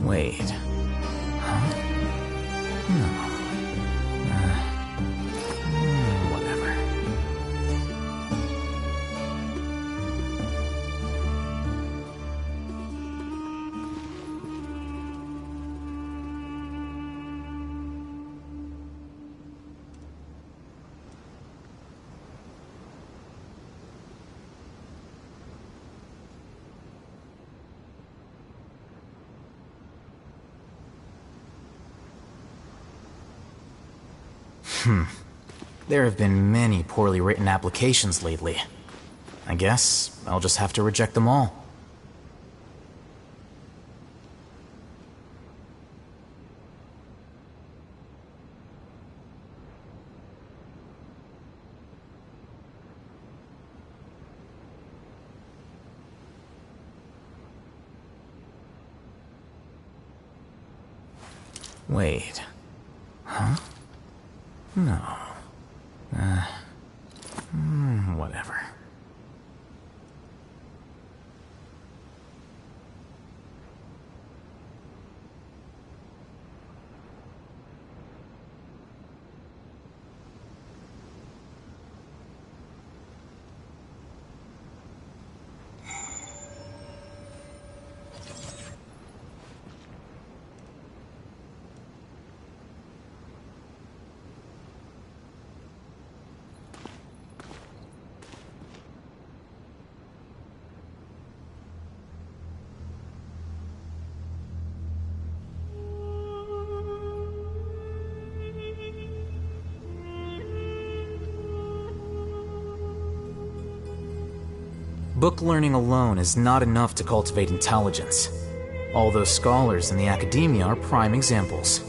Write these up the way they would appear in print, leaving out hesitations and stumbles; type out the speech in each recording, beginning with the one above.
Wait. Huh? No. Whatever. There have been many poorly written applications lately. I guess I'll just have to reject them all. Wait. Huh? No. Whatever. Book learning alone is not enough to cultivate intelligence. All those scholars in the academia are prime examples.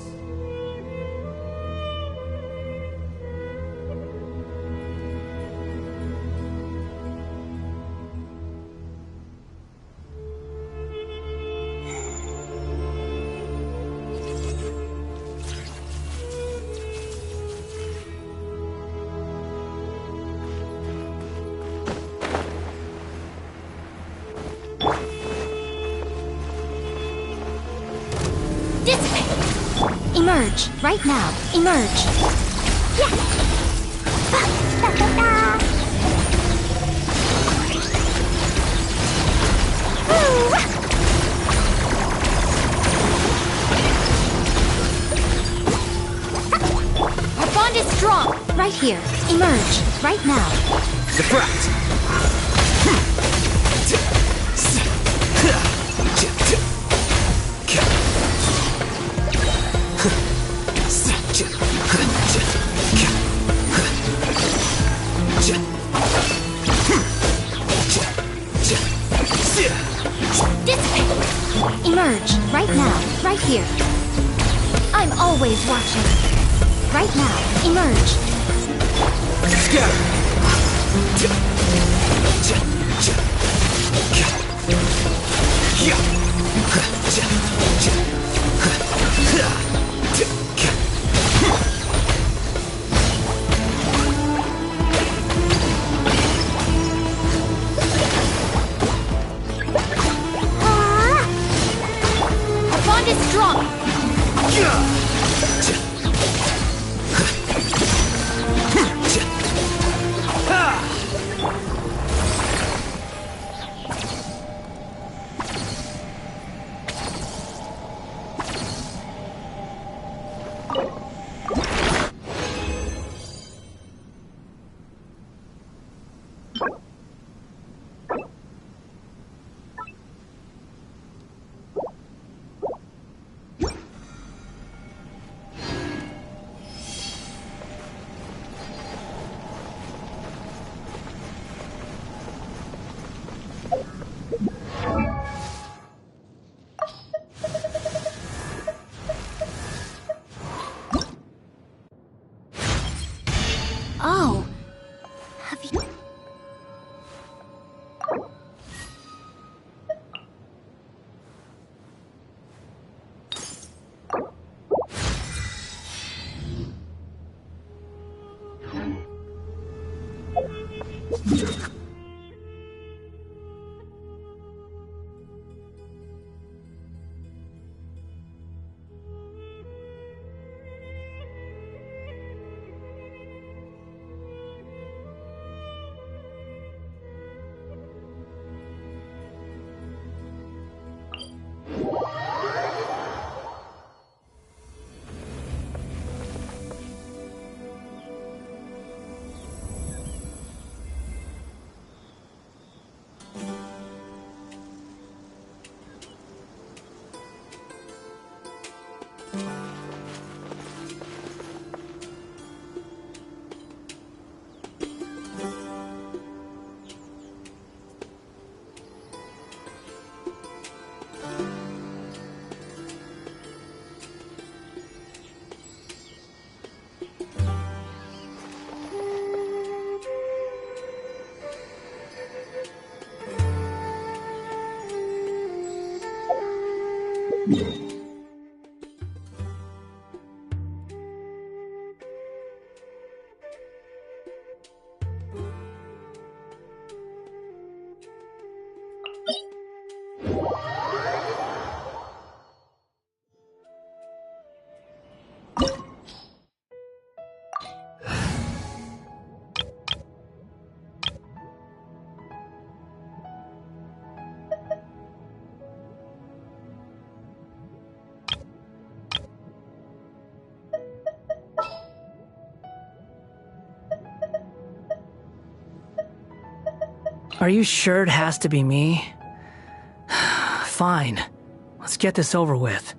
Emerge, right now. Emerge. Yeah. Da, da, da. Woo. Our bond is strong. Right here. Emerge, right now. Deflect! Emerge, right now, right here. I'm always watching. Right now, emerge. Scatter! Our bond is strong. Oh, have you... Are you sure it has to be me? Fine. Let's get this over with.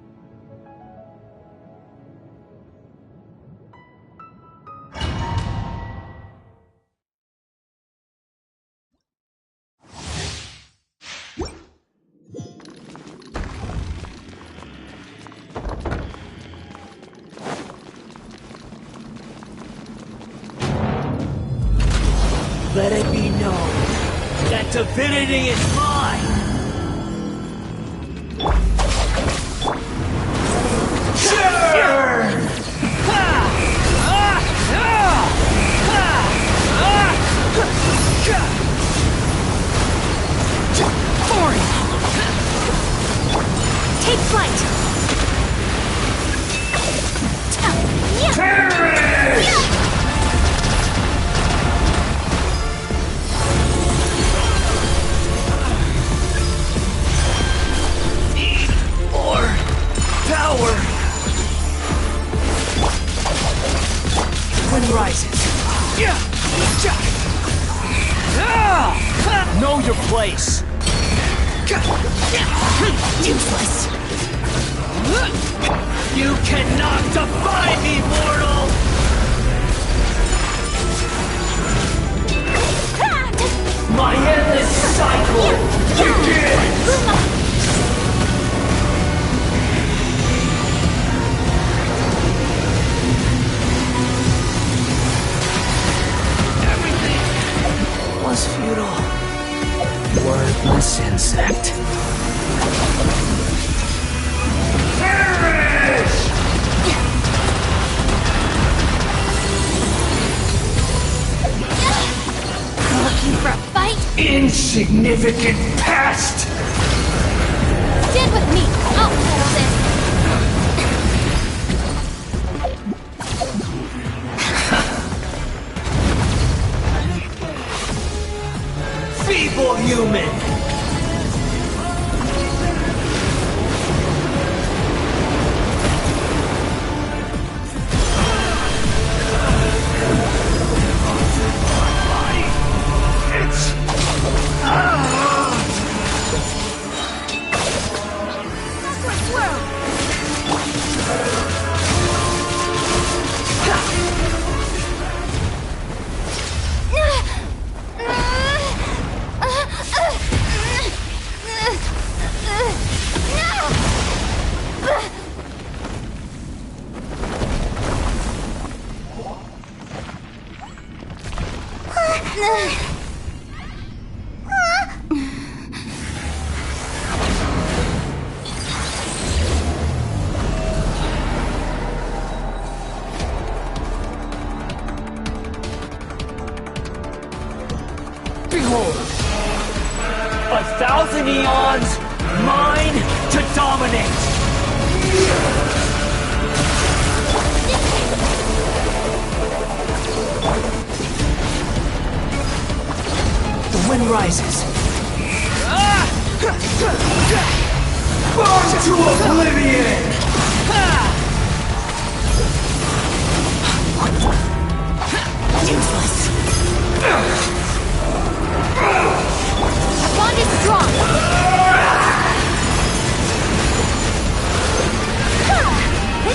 Let it be known that divinity is mine! Churn! Take flight! Perish! Power! Wind rises. Know your place. Useless! You cannot defy me, mortal! My endless cycle begins! Was futile. Wordless insect. Perish! Looking for a fight? Insignificant pest! Stand with me! I'll handle this! Feeble human! Behold! 1,000 eons, mine to dominate! The wind rises. Burn to oblivion! Useless! That bond is strong! 1,000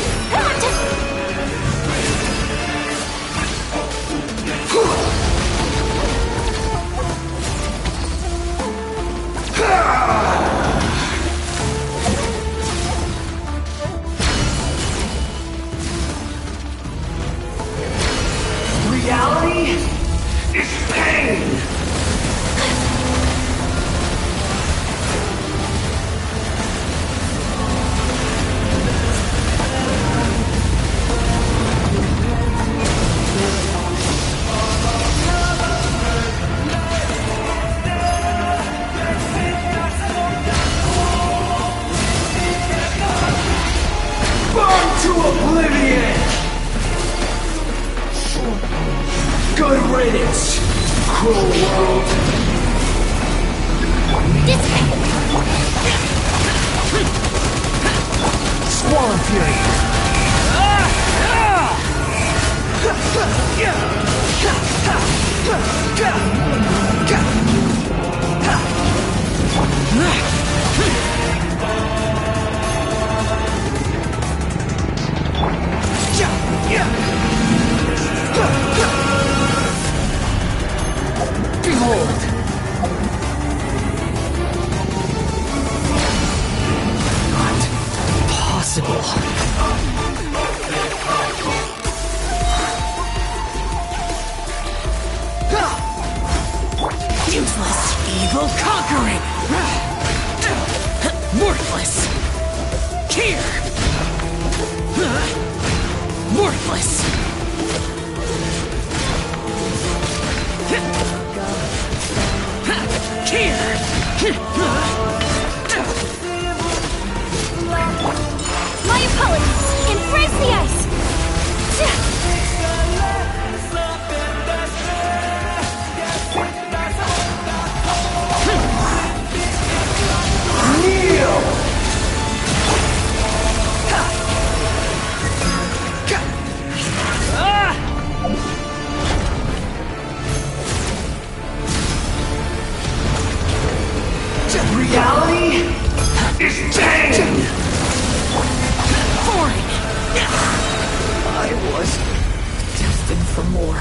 riddance, cruel world. This way! Squall Fury. Behold! Not possible. Useless, evil conquering. Worthless. Here. Worthless. Here. My apologies! Embrace the ice! Reality is dead! Foreign! I was destined for more.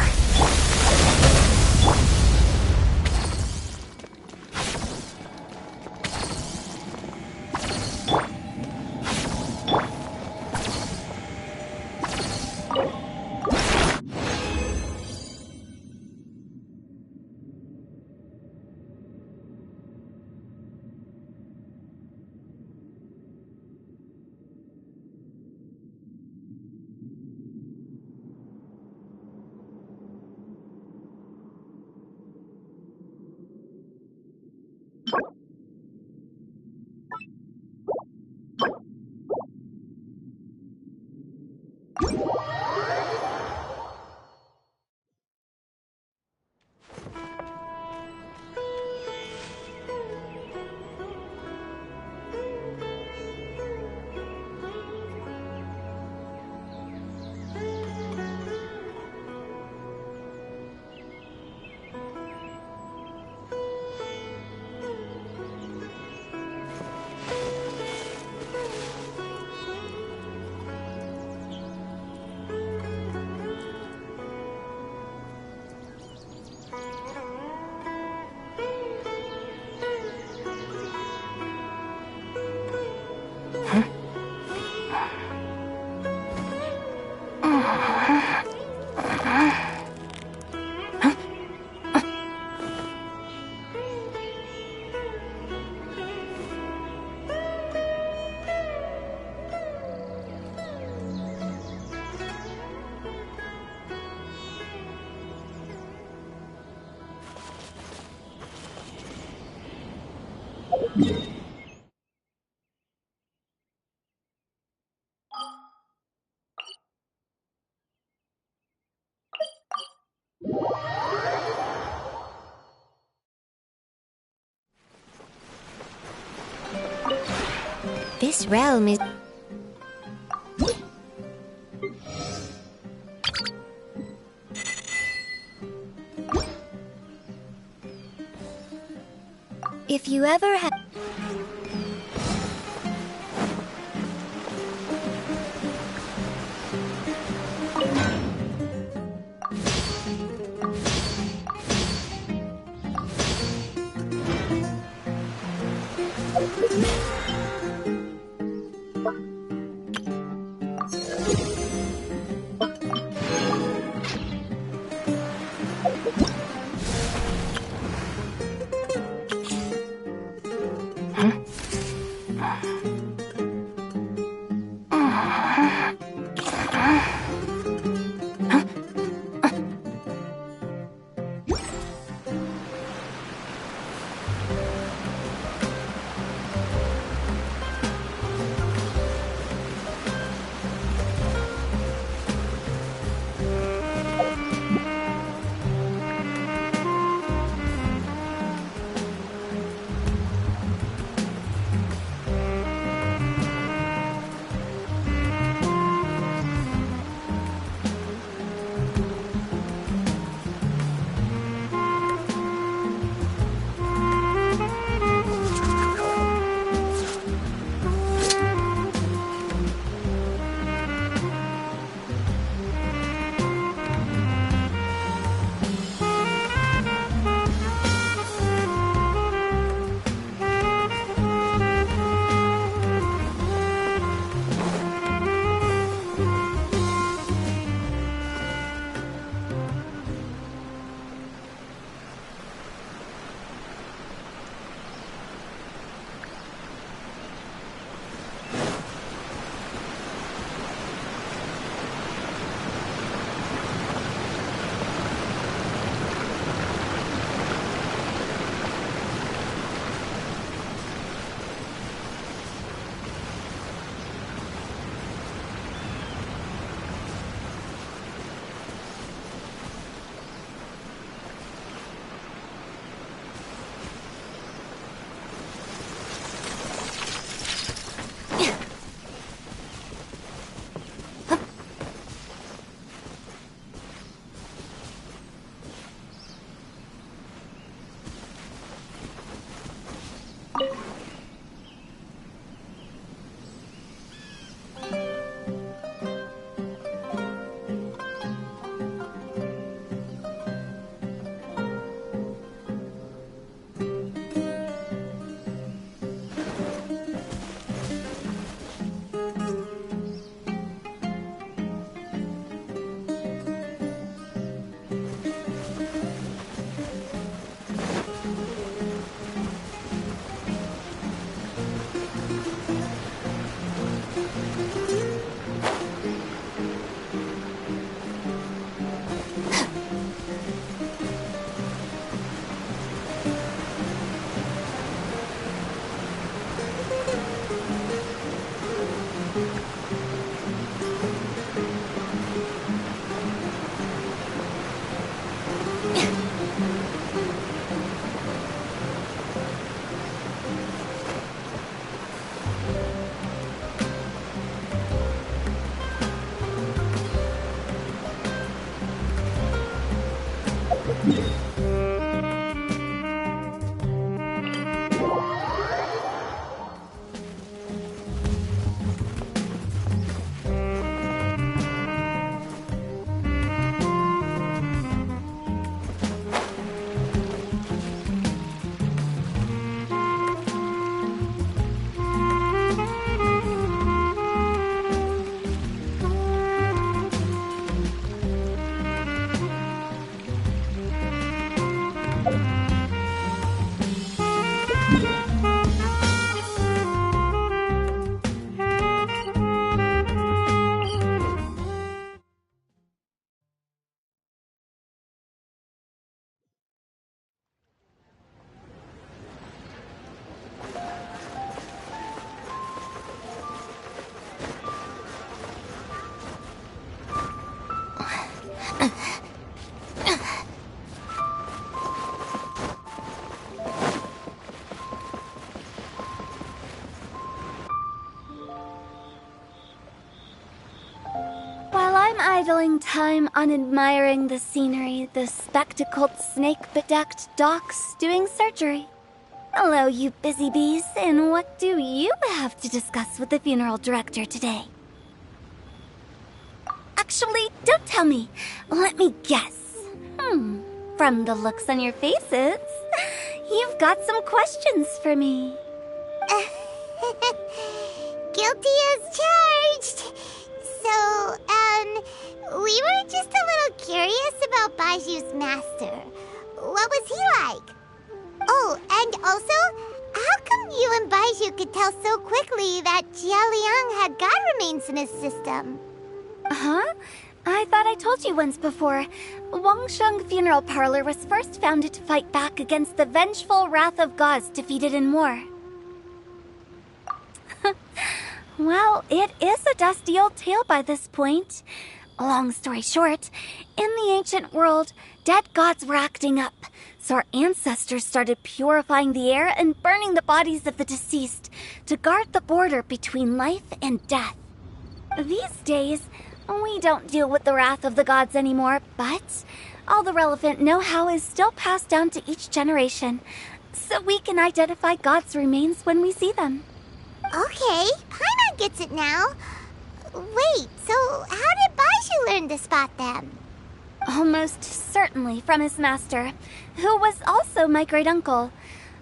This realm is... If you ever have... idling time on admiring the scenery, the spectacled snake-bedecked docs doing surgery. Hello, you busy bees, and what do you have to discuss with the funeral director today? Actually, don't tell me. Let me guess. From the looks on your faces, you've got some questions for me. Guilty as charged. So, we were just a little curious about Baiju's master. What was he like? Oh, and also, how come you and Baiju could tell so quickly that Jia Liang had god remains in his system? Huh? I thought I told you once before. Wangsheng Funeral Parlor was first founded to fight back against the vengeful wrath of gods defeated in war. Well, it is a dusty old tale by this point. Long story short, in the ancient world, dead gods were acting up, so our ancestors started purifying the air and burning the bodies of the deceased to guard the border between life and death. These days, we don't deal with the wrath of the gods anymore, but all the relevant know-how is still passed down to each generation, so we can identify gods' remains when we see them. Okay, Paimon gets it now. Wait, so how did Baiju learn to spot them? Almost certainly from his master, who was also my great-uncle.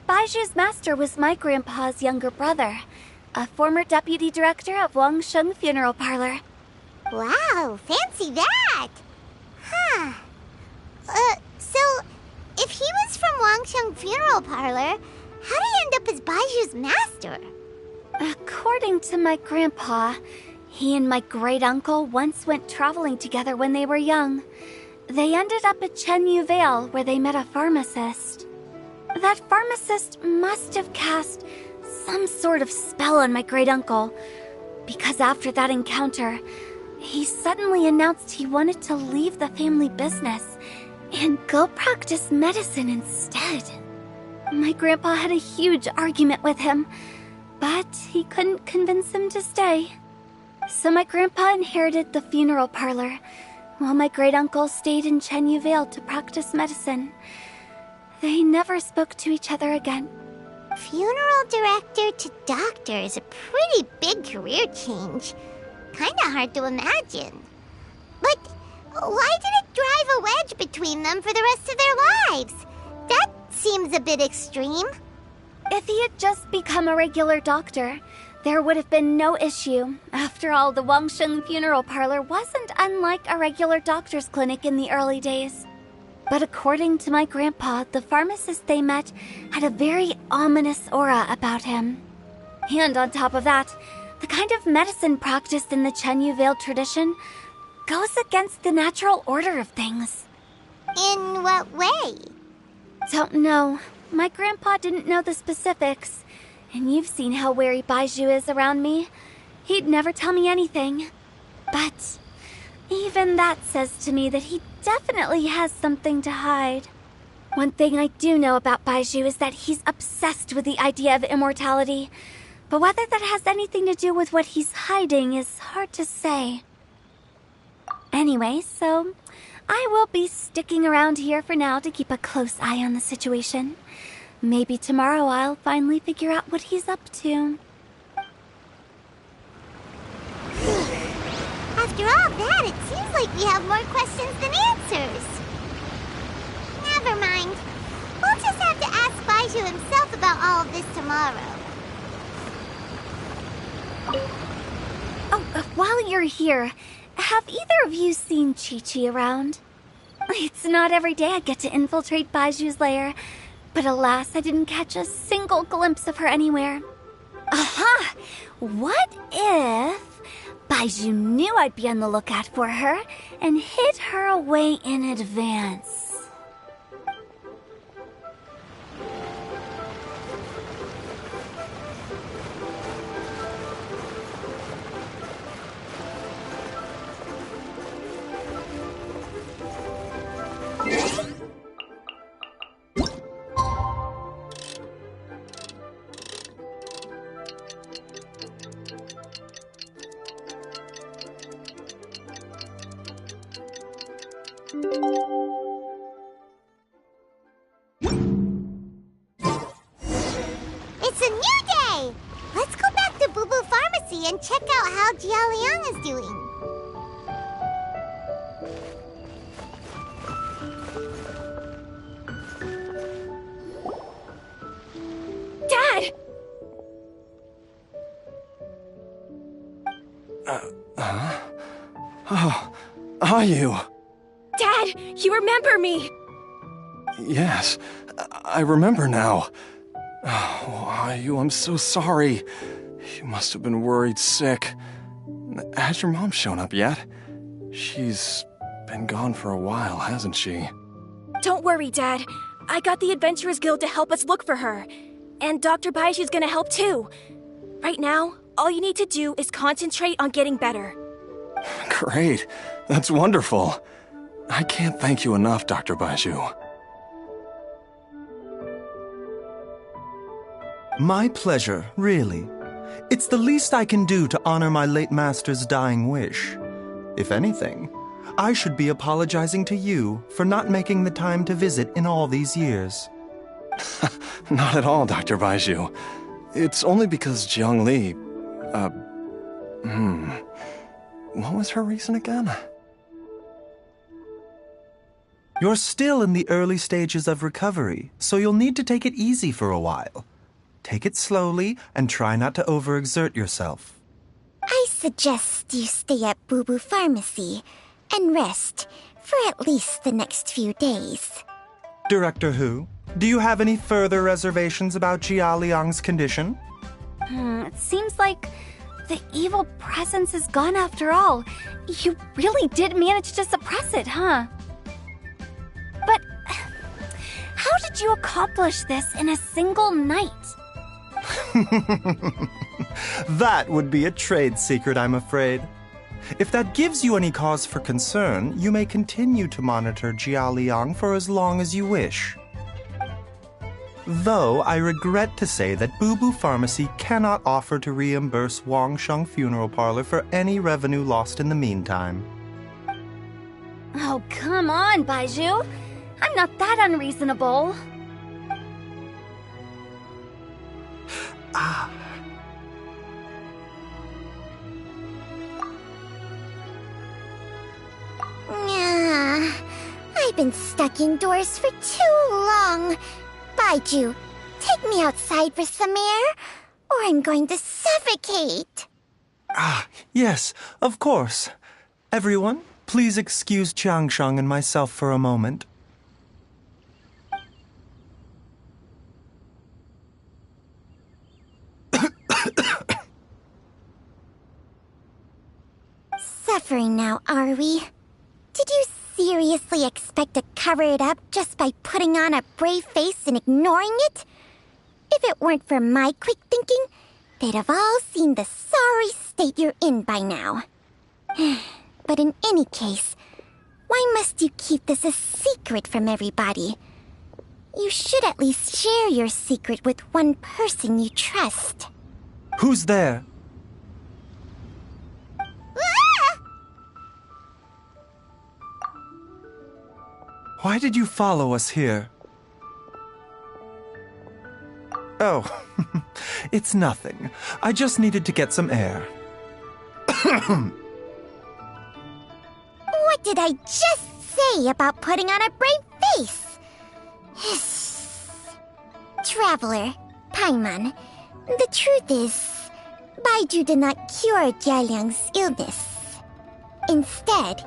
Baiju's master was my grandpa's younger brother, a former deputy director of Wangsheng Funeral Parlor. Wow, fancy that! Huh. So, if he was from Wangsheng Funeral Parlor, how did he end up as Baiju's master? According to my grandpa, he and my great-uncle once went traveling together when they were young. They ended up at Chenyu Vale, where they met a pharmacist. That pharmacist must have cast some sort of spell on my great-uncle, because after that encounter, he suddenly announced he wanted to leave the family business and go practice medicine instead. My grandpa had a huge argument with him, but he couldn't convince him to stay. So my grandpa inherited the funeral parlor, while my great-uncle stayed in Chenyu Vale to practice medicine. They never spoke to each other again. Funeral director to doctor is a pretty big career change. Kinda hard to imagine. But why did it drive a wedge between them for the rest of their lives? That seems a bit extreme. If he had just become a regular doctor, there would have been no issue. After all, the Wangsheng Funeral Parlor wasn't unlike a regular doctor's clinic in the early days. But according to my grandpa, the pharmacist they met had a very ominous aura about him. And on top of that, the kind of medicine practiced in the Chenyu Vale tradition goes against the natural order of things. In what way? Don't know. My grandpa didn't know the specifics. And you've seen how wary Baiju is around me. He'd never tell me anything. But even that says to me that he definitely has something to hide. One thing I do know about Baiju is that he's obsessed with the idea of immortality. But whether that has anything to do with what he's hiding is hard to say. Anyway, so I will be sticking around here for now to keep a close eye on the situation. Maybe tomorrow I'll finally figure out what he's up to. After all that, it seems like we have more questions than answers. Never mind. We'll just have to ask Baiju himself about all of this tomorrow. Oh, while you're here, have either of you seen Chi-Chi around? It's not every day I get to infiltrate Baiju's lair, but alas, I didn't catch a single glimpse of her anywhere. Aha! What if Baiju knew I'd be on the lookout for her and hid her away in advance? It's a new day! Let's go back to Boo Boo Pharmacy and check out how Jia Liang is doing. Dad! Oh, are you? Dad, you remember me! Yes, I remember now. Oh, are you? I'm so sorry. You must have been worried sick. Has your mom shown up yet? She's been gone for a while, hasn't she? Don't worry, Dad. I got the Adventurers Guild to help us look for her. And Dr. Baishu's gonna help too. Right now, all you need to do is concentrate on getting better. Great. That's wonderful. I can't thank you enough, Dr. Baishu. My pleasure, really. It's the least I can do to honor my late master's dying wish. If anything, I should be apologizing to you for not making the time to visit in all these years. Not at all, Dr. Baishu. It's only because Jiang Li... What was her reason again? You're still in the early stages of recovery, so you'll need to take it easy for a while. Take it slowly and try not to overexert yourself. I suggest you stay at Boo Boo Pharmacy and rest for at least the next few days. Director Hu, do you have any further reservations about Jia Liang's condition? It seems like the evil presence is gone after all. You really did manage to suppress it, huh? But how did you accomplish this in a single night? That would be a trade secret, I'm afraid. If that gives you any cause for concern, you may continue to monitor Jia Liang for as long as you wish. Though I regret to say that Boo Boo Pharmacy cannot offer to reimburse Wang Sheng Funeral Parlor for any revenue lost in the meantime. Oh, come on, Baizhu. I'm not that unreasonable. I've been stuck indoors for too long. Baiju, take me outside for some air, or I'm going to suffocate. Yes, of course. Everyone, please excuse Qiangsheng and myself for a moment. Suffering now, are we? Did you seriously expect to cover it up just by putting on a brave face and ignoring it? If it weren't for my quick thinking, they'd have all seen the sorry state you're in by now. But in any case, why must you keep this a secret from everybody? You should at least share your secret with one person you trust. Who's there? Why did you follow us here? Oh, it's nothing. I just needed to get some air. What did I just say about putting on a brave face? Traveler, Paimon, the truth is, Baiju did not cure Jialiang's illness. Instead,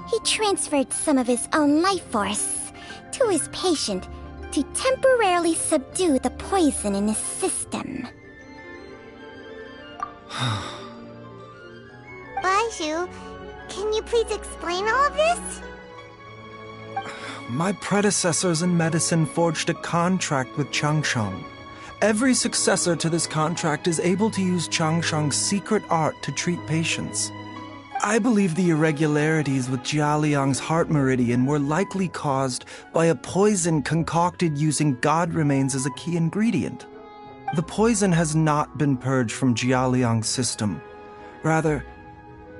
he transferred some of his own life force to his patient to temporarily subdue the poison in his system. Baiju, can you please explain all of this? My predecessors in medicine forged a contract with Changsheng. Every successor to this contract is able to use Changsheng's secret art to treat patients. I believe the irregularities with Jia Liang's heart meridian were likely caused by a poison concocted using god remains as a key ingredient. The poison has not been purged from Jia Liang's system. Rather,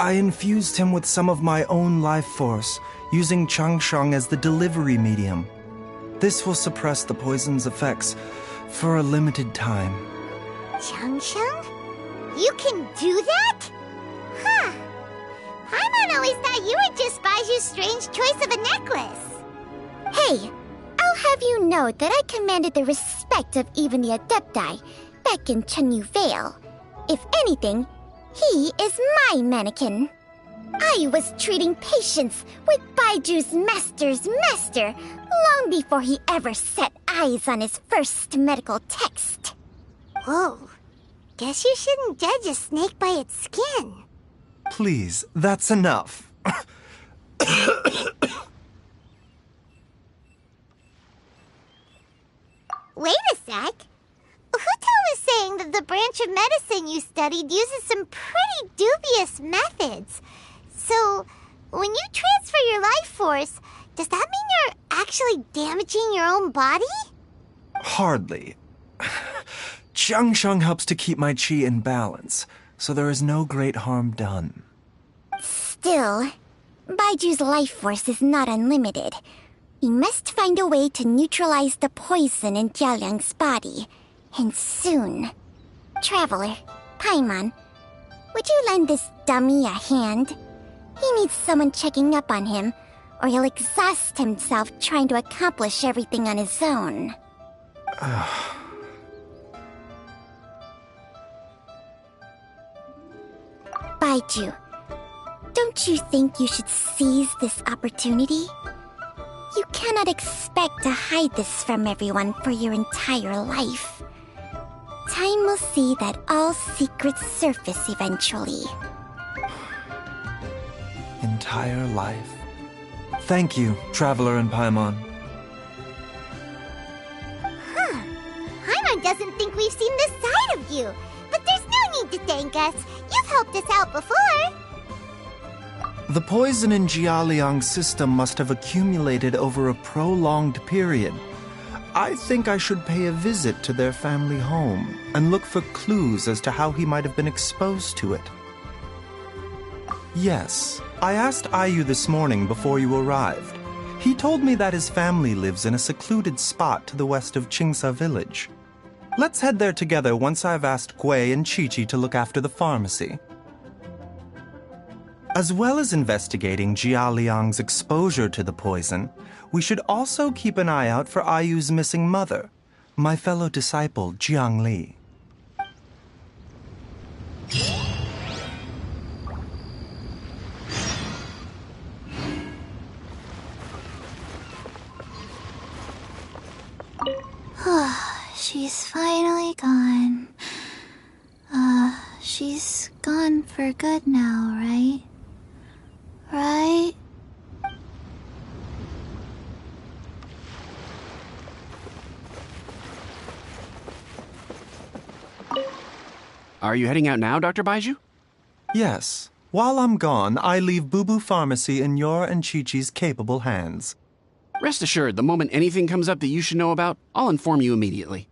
I infused him with some of my own life force, using Changsheng as the delivery medium. This will suppress the poison's effects for a limited time. Changsheng? You can do that? Huh. Paimon always thought you were just Baiju's strange choice of a necklace. Hey, I'll have you know that I commanded the respect of even the Adepti back in Chenyu Vale. If anything, he is my mannequin. I was treating patients with Baiju's master's master long before he ever set eyes on his first medical text. Whoa. Guess you shouldn't judge a snake by its skin. Please, that's enough. Wait a sec. Huto was saying that the branch of medicine you studied uses some pretty dubious methods. So, when you transfer your life force, does that mean you're actually damaging your own body? Hardly. Changsheng helps to keep my chi in balance, so there is no great harm done. Still, Baiju's life force is not unlimited. We must find a way to neutralize the poison in Jialiang's body, and soon. Traveler, Paimon, would you lend this dummy a hand? He needs someone checking up on him, or he'll exhaust himself trying to accomplish everything on his own. Baiju, don't you think you should seize this opportunity? You cannot expect to hide this from everyone for your entire life. Time will see that all secrets surface eventually. Entire life. Thank you, Traveler and Paimon. Huh. Paimon doesn't think we've seen this side of you. But there's no need to thank us. You've helped us out before. The poison in Jialiang's system must have accumulated over a prolonged period. I think I should pay a visit to their family home and look for clues as to how he might have been exposed to it. Yes, I asked Ayu this morning before you arrived. He told me that his family lives in a secluded spot to the west of Qingsa village. Let's head there together once I've asked Gui and Chi-Chi to look after the pharmacy. As well as investigating Jialiang's exposure to the poison, we should also keep an eye out for Ayu's missing mother, my fellow disciple Jiang Li. She's finally gone. She's gone for good now, right? Right? Are you heading out now, Dr. Baiju? Yes. While I'm gone, I leave Boo Boo Pharmacy in your and Chi-Chi's capable hands. Rest assured, the moment anything comes up that you should know about, I'll inform you immediately.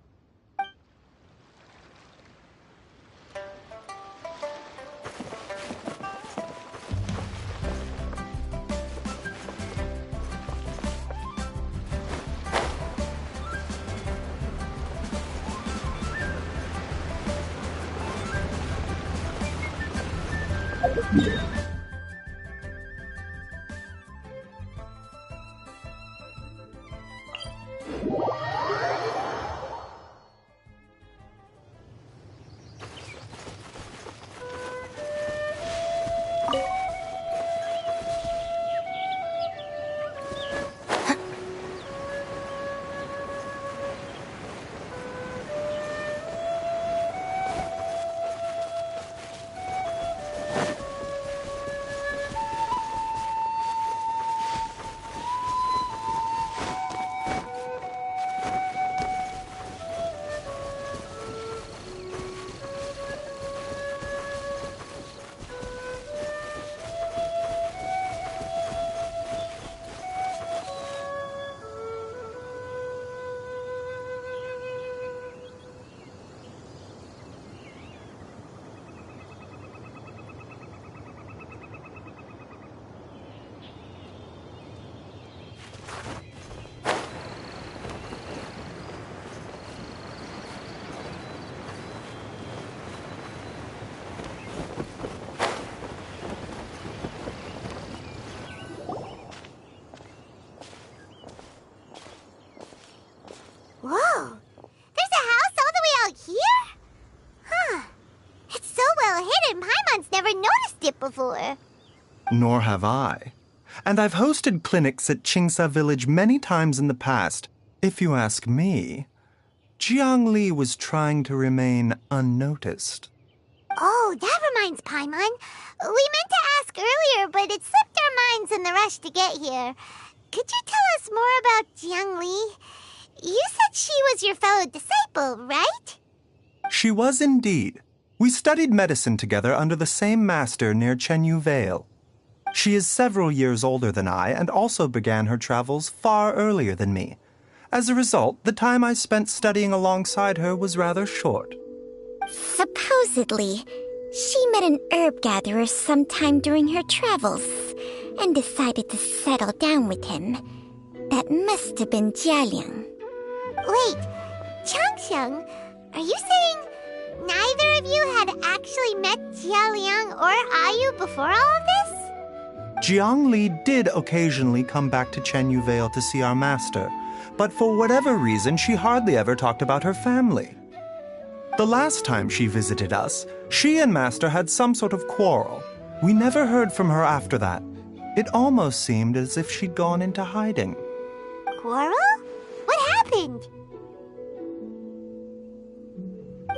never noticed it before. Nor have I. And I've hosted clinics at Qingsa Village many times in the past. If you ask me, Jiangli was trying to remain unnoticed. Oh, that reminds Paimon. We meant to ask earlier, but it slipped our minds in the rush to get here. Could you tell us more about Jiangli? You said she was your fellow disciple, right? She was indeed. We studied medicine together under the same master near Chenyu Vale. She is several years older than I and also began her travels far earlier than me. As a result, the time I spent studying alongside her was rather short. Supposedly, she met an herb gatherer sometime during her travels and decided to settle down with him. That must have been Jialiang. Wait, Changsheng, are you saying neither of you had actually met Jialiang or Ayu before all of this? Jiangli did occasionally come back to Chenyu Vale to see our master, but for whatever reason, she hardly ever talked about her family. The last time she visited us, she and Master had some sort of quarrel. We never heard from her after that. It almost seemed as if she'd gone into hiding. Quarrel? What happened?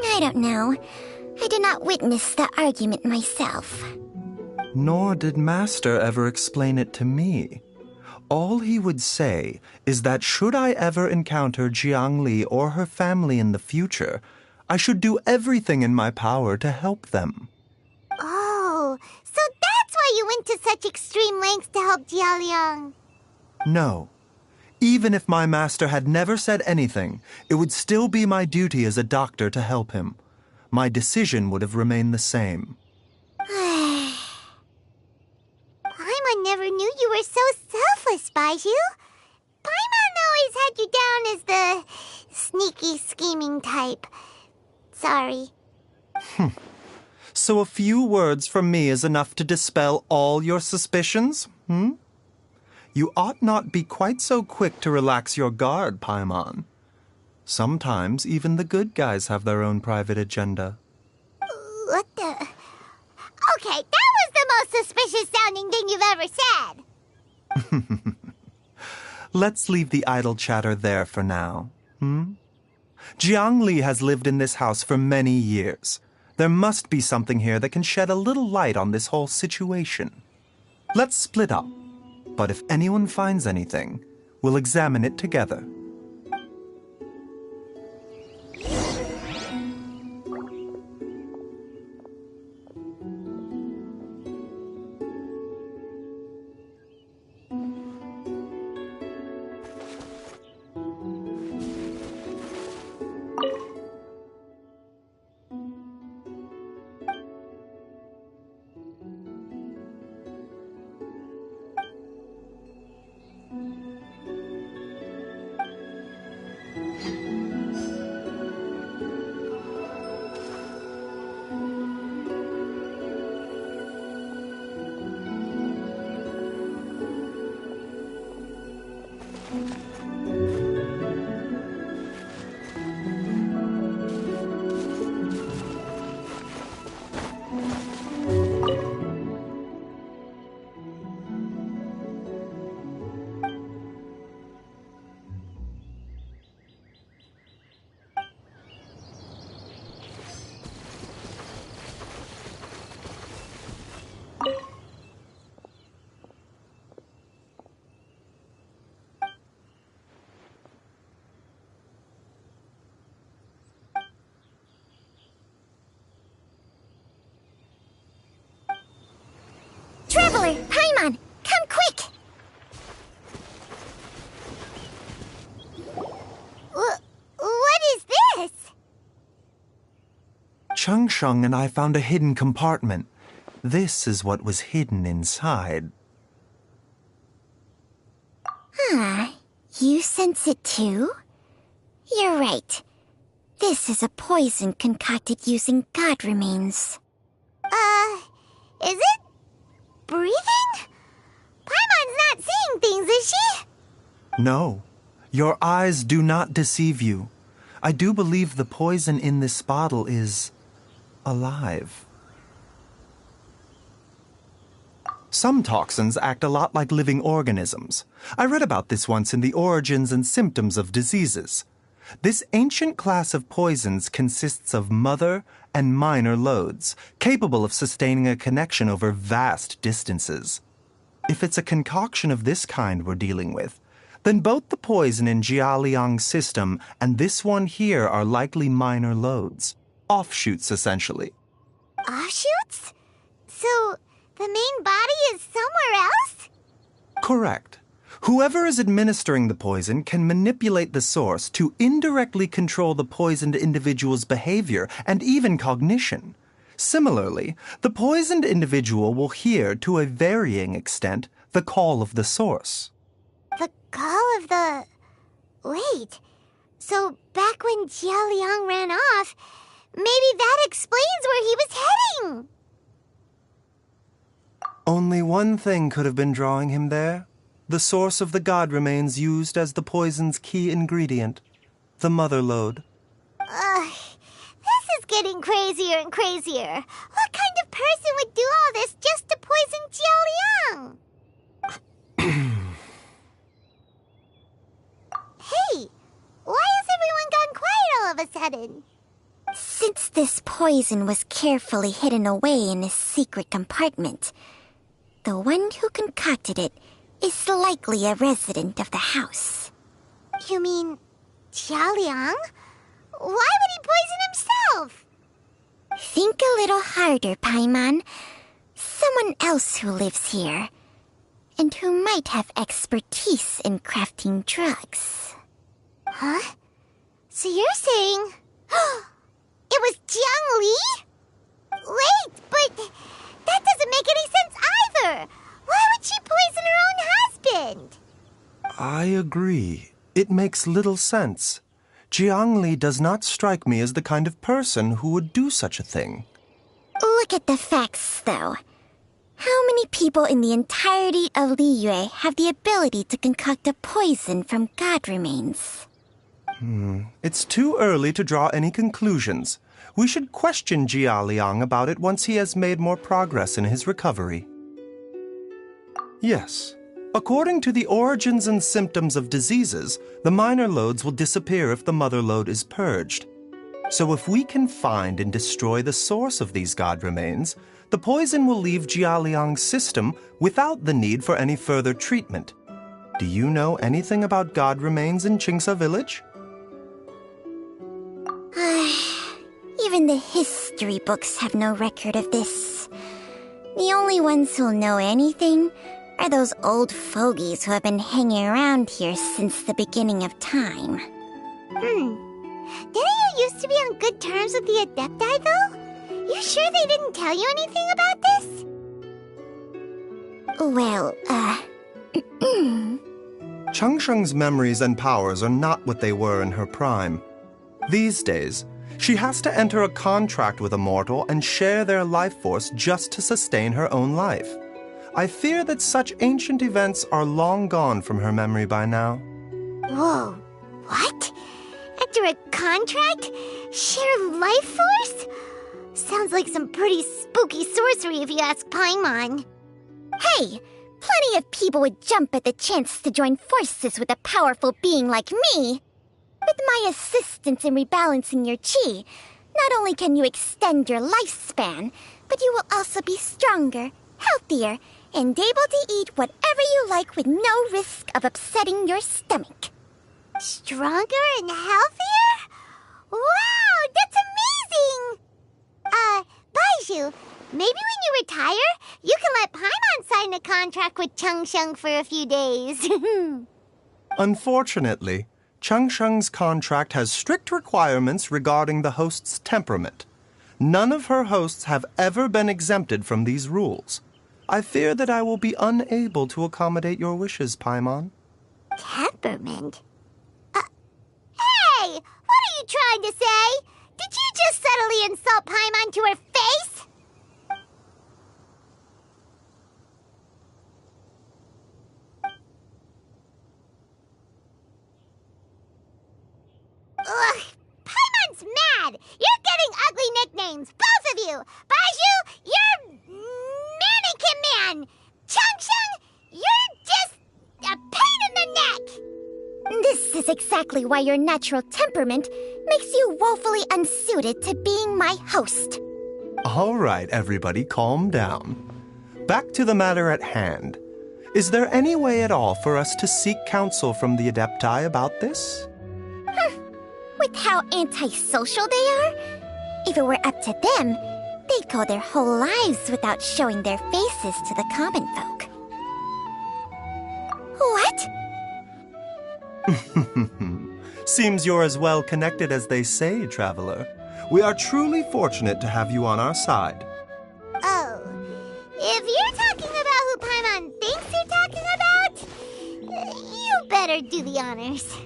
I don't know. I did not witness the argument myself. Nor did Master ever explain it to me. All he would say is that should I ever encounter Jiangli or her family in the future, I should do everything in my power to help them. Oh, so that's why you went to such extreme lengths to help Jialiang. No. Even if my master had never said anything, it would still be my duty as a doctor to help him. My decision would have remained the same. Paimon never knew you were so selfless, Baizhu. Paimon always had you down as the sneaky, scheming type. Sorry. So a few words from me is enough to dispel all your suspicions, You ought not be quite so quick to relax your guard, Paimon. Sometimes even the good guys have their own private agenda. What the... Okay, that was the most suspicious-sounding thing you've ever said. Let's leave the idle chatter there for now, Jiangli has lived in this house for many years. There must be something here that can shed a little light on this whole situation. Let's split up, but if anyone finds anything, we'll examine it together. Traveler, Paimon, come quick! What is this? Changsheng and I found a hidden compartment. This is what was hidden inside. You sense it too? You're right. This is a poison concocted using god remains. Is it breathing? Paimon's not seeing things, is she? No, your eyes do not deceive you. I do believe the poison in this bottle is alive. Some toxins act a lot like living organisms. I read about this once in the Origins and Symptoms of Diseases. This ancient class of poisons consists of mother and minor loads, capable of sustaining a connection over vast distances. If it's a concoction of this kind we're dealing with, then both the poison in Jialiang's system and this one here are likely minor loads. Offshoots, essentially. Offshoots? So, the main body is somewhere else? Correct. Whoever is administering the poison can manipulate the source to indirectly control the poisoned individual's behavior and even cognition. Similarly, the poisoned individual will hear, to a varying extent, the call of the source. The call of the... Wait. So, back when Jialiang ran off, maybe that explains where he was heading! Only one thing could have been drawing him there. The source of the god remains used as the poison's key ingredient, the mother lode. This is getting crazier and crazier. What kind of person would do all this just to poison Jialiang? Hey, why has everyone gone quiet all of a sudden? Since this poison was carefully hidden away in a secret compartment, the one who concocted it is likely a resident of the house. You mean Jialiang? Why would he poison himself? Think a little harder, Paimon. Someone else who lives here, and who might have expertise in crafting drugs. Huh? So you're saying... it was Jiang Li? Wait, but that doesn't make any sense either! Why would she poison her own husband? I agree. It makes little sense. Jiang Li does not strike me as the kind of person who would do such a thing. Look at the facts, though. How many people in the entirety of Liyue have the ability to concoct a poison from god remains? It's too early to draw any conclusions. We should question Jia Liang about it once he has made more progress in his recovery. Yes. According to the Origins and Symptoms of Diseases, the minor loads will disappear if the mother load is purged. So if we can find and destroy the source of these god remains, the poison will leave Jialiang's system without the need for any further treatment. Do you know anything about god remains in Qingsa village? Even the history books have no record of this. The only ones who'll know anything are those old fogies who have been hanging around here since the beginning of time. Didn't you used to be on good terms with the Adepti, though? You sure they didn't tell you anything about this? Well, Changsheng's memories and powers are not what they were in her prime. These days, she has to enter a contract with a mortal and share their life force just to sustain her own life. I fear that such ancient events are long gone from her memory by now. Whoa, what? After a contract? Share life force? Sounds like some pretty spooky sorcery if you ask Paimon. Hey, plenty of people would jump at the chance to join forces with a powerful being like me. With my assistance in rebalancing your chi, not only can you extend your lifespan, but you will also be stronger, healthier, and able to eat whatever you like with no risk of upsetting your stomach. Stronger and healthier? Wow, that's amazing! Baizhu, maybe when you retire, you can let Paimon sign a contract with Changsheng for a few days. Unfortunately, Changsheng's contract has strict requirements regarding the host's temperament. None of her hosts have ever been exempted from these rules. I fear that I will be unable to accommodate your wishes, Paimon. Temperament? Hey! What are you trying to say? Did you just subtly insult Paimon to her face? Ugh! Paimon's mad! You're getting ugly nicknames, both of you! Baizhu, you're Mannequin Man! is exactly why your natural temperament makes you woefully unsuited to being my host. All right, everybody, calm down. Back to the matter at hand. Is there any way at all for us to seek counsel from the Adepti about this? With how antisocial they are, if it were up to them, they'd go their whole lives without showing their faces to the common folk. What? Seems you're as well connected as they say, Traveler. We are truly fortunate to have you on our side. Oh, if you're talking about who Paimon thinks you're talking about, you better do the honors.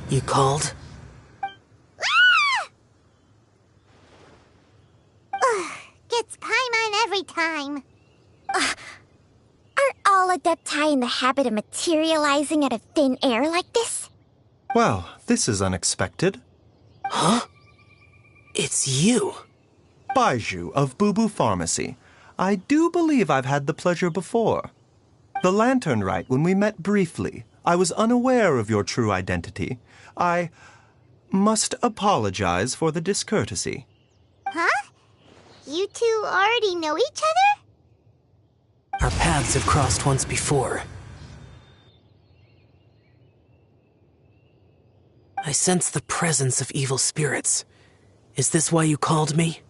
You called? Gets Paimon every time. Are all Adepti in the habit of materializing out of thin air like this? Well, this is unexpected. Huh? It's you. Baiju of Boo Boo Pharmacy. I do believe I've had the pleasure before. The Lantern Rite, when we met briefly, I was unaware of your true identity. I must apologize for the discourtesy. Huh? You two already know each other? Our paths have crossed once before. I sense the presence of evil spirits. Is this why you called me?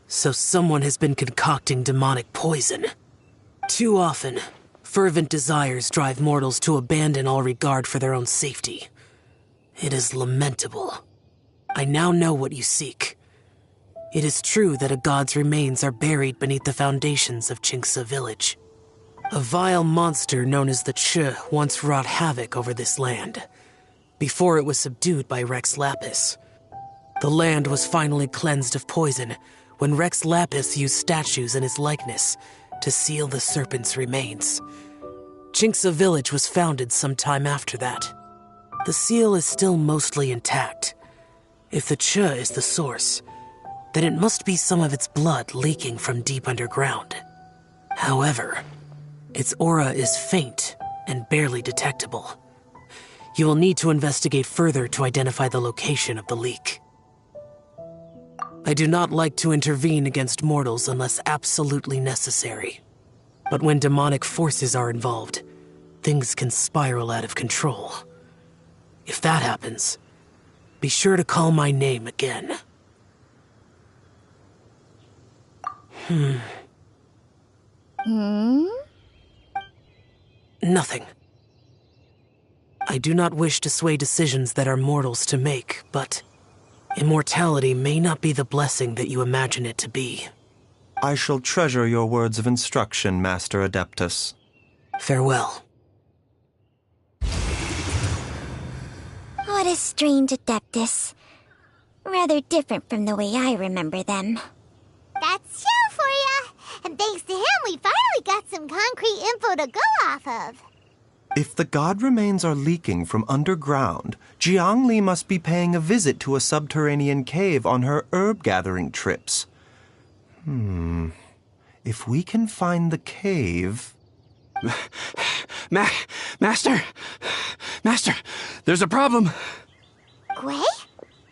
So someone has been concocting demonic poison. Too often, fervent desires drive mortals to abandon all regard for their own safety. It is lamentable. I now know what you seek. It is true that a god's remains are buried beneath the foundations of Chinksa village. A vile monster known as the Ch once wrought havoc over this land, before it was subdued by Rex Lapis. The land was finally cleansed of poison when Rex Lapis used statues in his likeness to seal the serpent's remains. Chinksa village was founded some time after that. The seal is still mostly intact. If the Ch is the source, then it must be some of its blood leaking from deep underground. However, its aura is faint and barely detectable. You will need to investigate further to identify the location of the leak. I do not like to intervene against mortals unless absolutely necessary. But when demonic forces are involved, things can spiral out of control. If that happens, be sure to call my name again. Nothing. I do not wish to sway decisions that are mortals to make, but immortality may not be the blessing that you imagine it to be. I shall treasure your words of instruction, Master Adeptus. Farewell. What a strange Adeptus. Rather different from the way I remember them. That's Shell for ya! And thanks to him, we finally got some concrete info to go off of. If the god remains are leaking from underground, Jiangli must be paying a visit to a subterranean cave on her herb-gathering trips. If we can find the cave... Master, there's a problem. Gwei?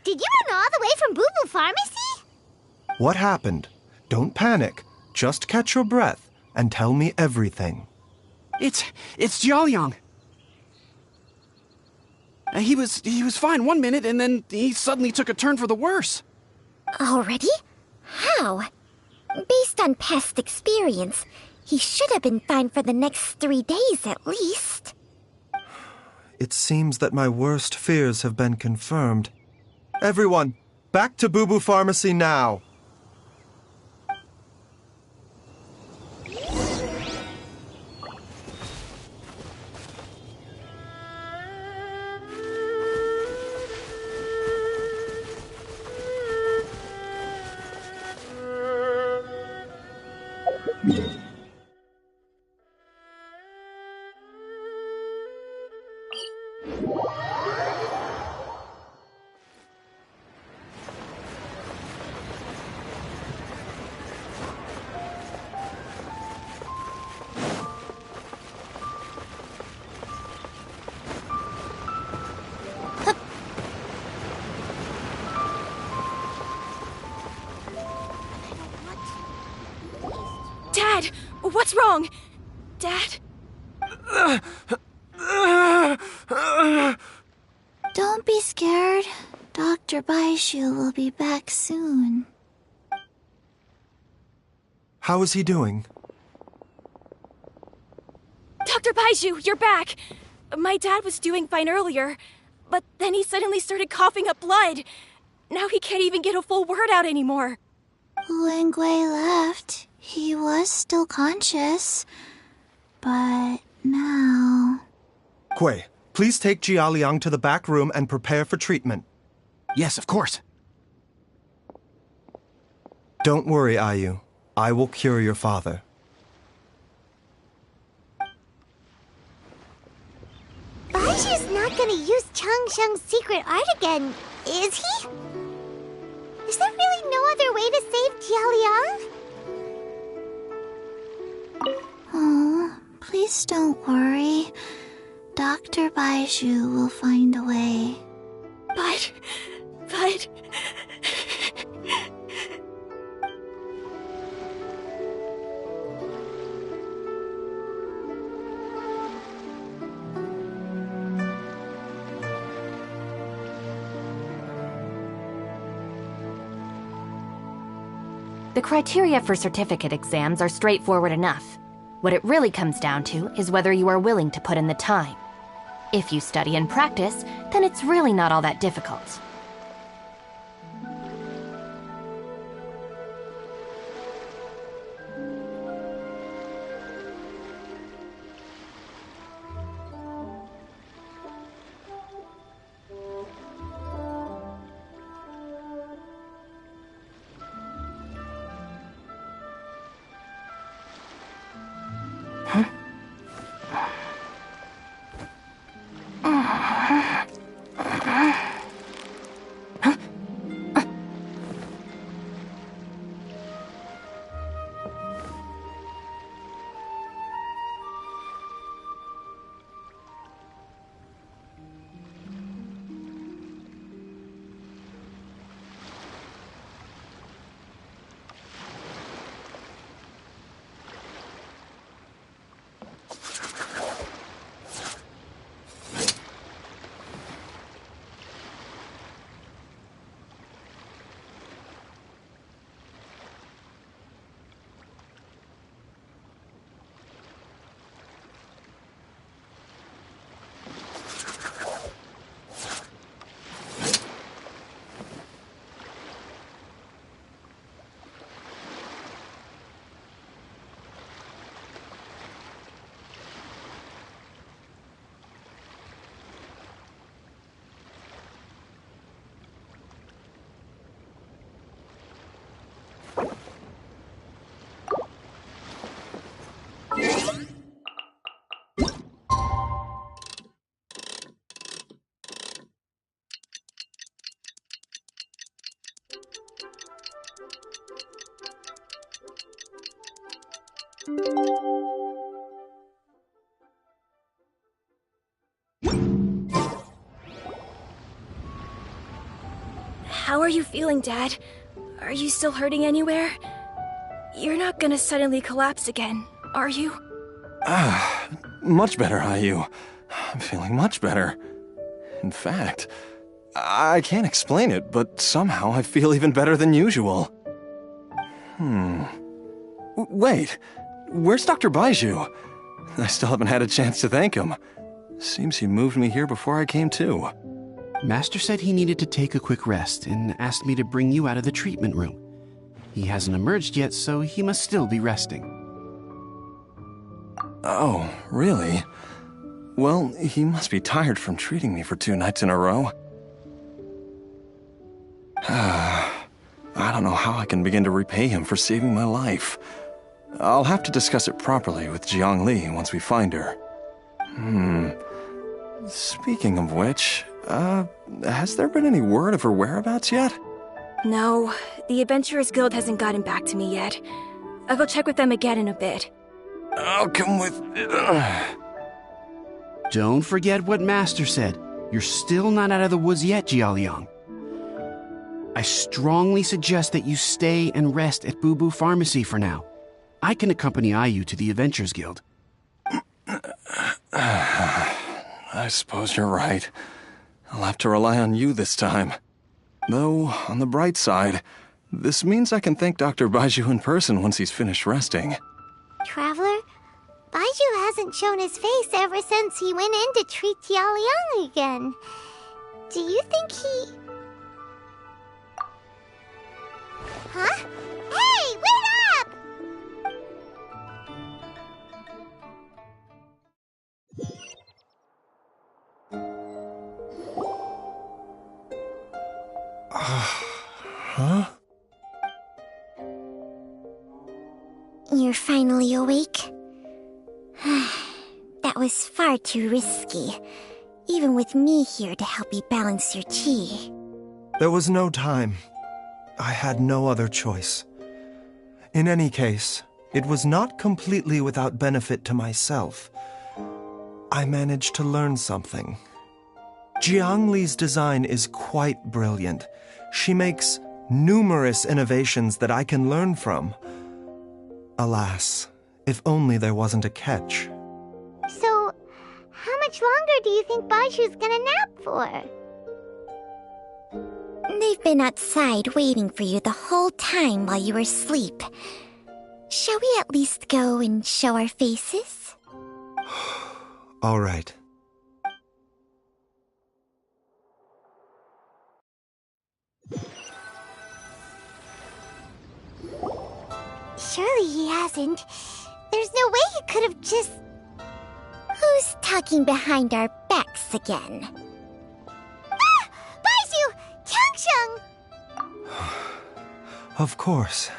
Did you run all the way from Boo Boo Pharmacy? What happened? Don't panic. Just catch your breath and tell me everything. It's Jiaoliang. He was fine one minute, and then he suddenly took a turn for the worse. Already? How? Based on past experience, he should have been fine for the next 3 days at least. It seems that my worst fears have been confirmed. Everyone, back to Boo Boo Pharmacy now! Dad! What's wrong? Dad? Don't be scared. Dr. Baishu will be back soon. How is he doing? Dr. Baishu, you're back! My dad was doing fine earlier, but then he suddenly started coughing up blood. Now he can't even get a full word out anymore. When Gui left, he was still conscious. But now... Gui, please take Jia Liang to the back room and prepare for treatment. Yes, of course. Don't worry, Ayu. I will cure your father. Baishu's not gonna use Changsheng's secret art again, is he? Is there really no other way to save Jia Liang? Oh, please don't worry. Dr. Baishu will find a way. But... The criteria for certificate exams are straightforward enough. What it really comes down to is whether you are willing to put in the time. If you study and practice, then it's really not all that difficult. How are you feeling, Dad? Are you still hurting anywhere? You're not gonna suddenly collapse again, are you? Much better, Ayu. I'm feeling much better. In fact, I can't explain it, but somehow I feel even better than usual. Wait, where's Dr. Baishu? I still haven't had a chance to thank him. Seems he moved me here before I came to. Master said he needed to take a quick rest and asked me to bring you out of the treatment room. He hasn't emerged yet, so he must still be resting. Oh, really? Well, he must be tired from treating me for 2 nights in a row. I don't know how I can begin to repay him for saving my life. I'll have to discuss it properly with Jiang Li once we find her. Speaking of which, has there been any word of her whereabouts yet? No, the Adventurers Guild hasn't gotten back to me yet. I'll go check with them again in a bit. I'll come with... Don't forget what Master said. You're still not out of the woods yet, Jia Liang. I strongly suggest that you stay and rest at Boo Boo Pharmacy for now. I can accompany Ayu to the Adventures Guild. I suppose you're right. I'll have to rely on you this time. Though, on the bright side, this means I can thank Dr. Baizhu in person once he's finished resting. Traveler, Baizhu hasn't shown his face ever since he went in to treat Jialiang again. Do you think he... Huh? Hey, wait up! Huh? You're finally awake? That was far too risky, even with me here to help you balance your chi. There was no time. I had no other choice. In any case, it was not completely without benefit to myself. I managed to learn something. Jiang Li's design is quite brilliant. She makes numerous innovations that I can learn from. Alas, if only there wasn't a catch. So, how much longer do you think Baizhu's gonna nap for? They've been outside waiting for you the whole time while you were asleep. Shall we at least go and show our faces? All right. Surely he hasn't. There's no way he could have just... Who's talking behind our backs again? Ah! Baizhu! Changsheng! Of course.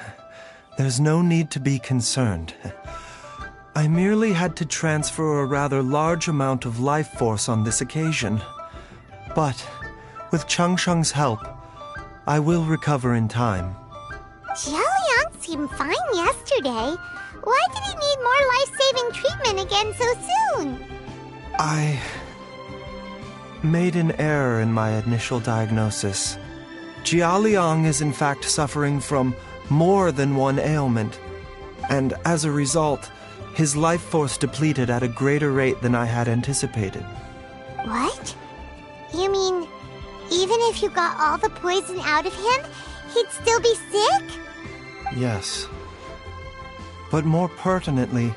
There's no need to be concerned. I merely had to transfer a rather large amount of life force on this occasion. But, with Changsheng's help, I will recover in time. Jialiang seemed fine yesterday. Why did he need more life-saving treatment again so soon? I made an error in my initial diagnosis. Jialiang is in fact suffering from more than one ailment, and as a result, his life force depleted at a greater rate than I had anticipated. What? You mean, even if you got all the poison out of him, he'd still be sick? Yes. But more pertinently,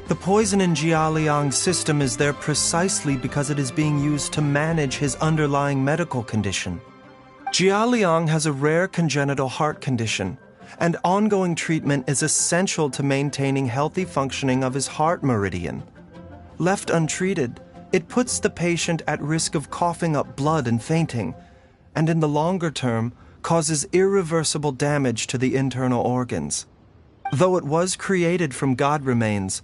the poison in Jialiang's system is there precisely because it is being used to manage his underlying medical condition. Jialiang has a rare congenital heart condition, and ongoing treatment is essential to maintaining healthy functioning of his heart meridian. Left untreated, it puts the patient at risk of coughing up blood and fainting, and in the longer term, causes irreversible damage to the internal organs. Though it was created from god remains,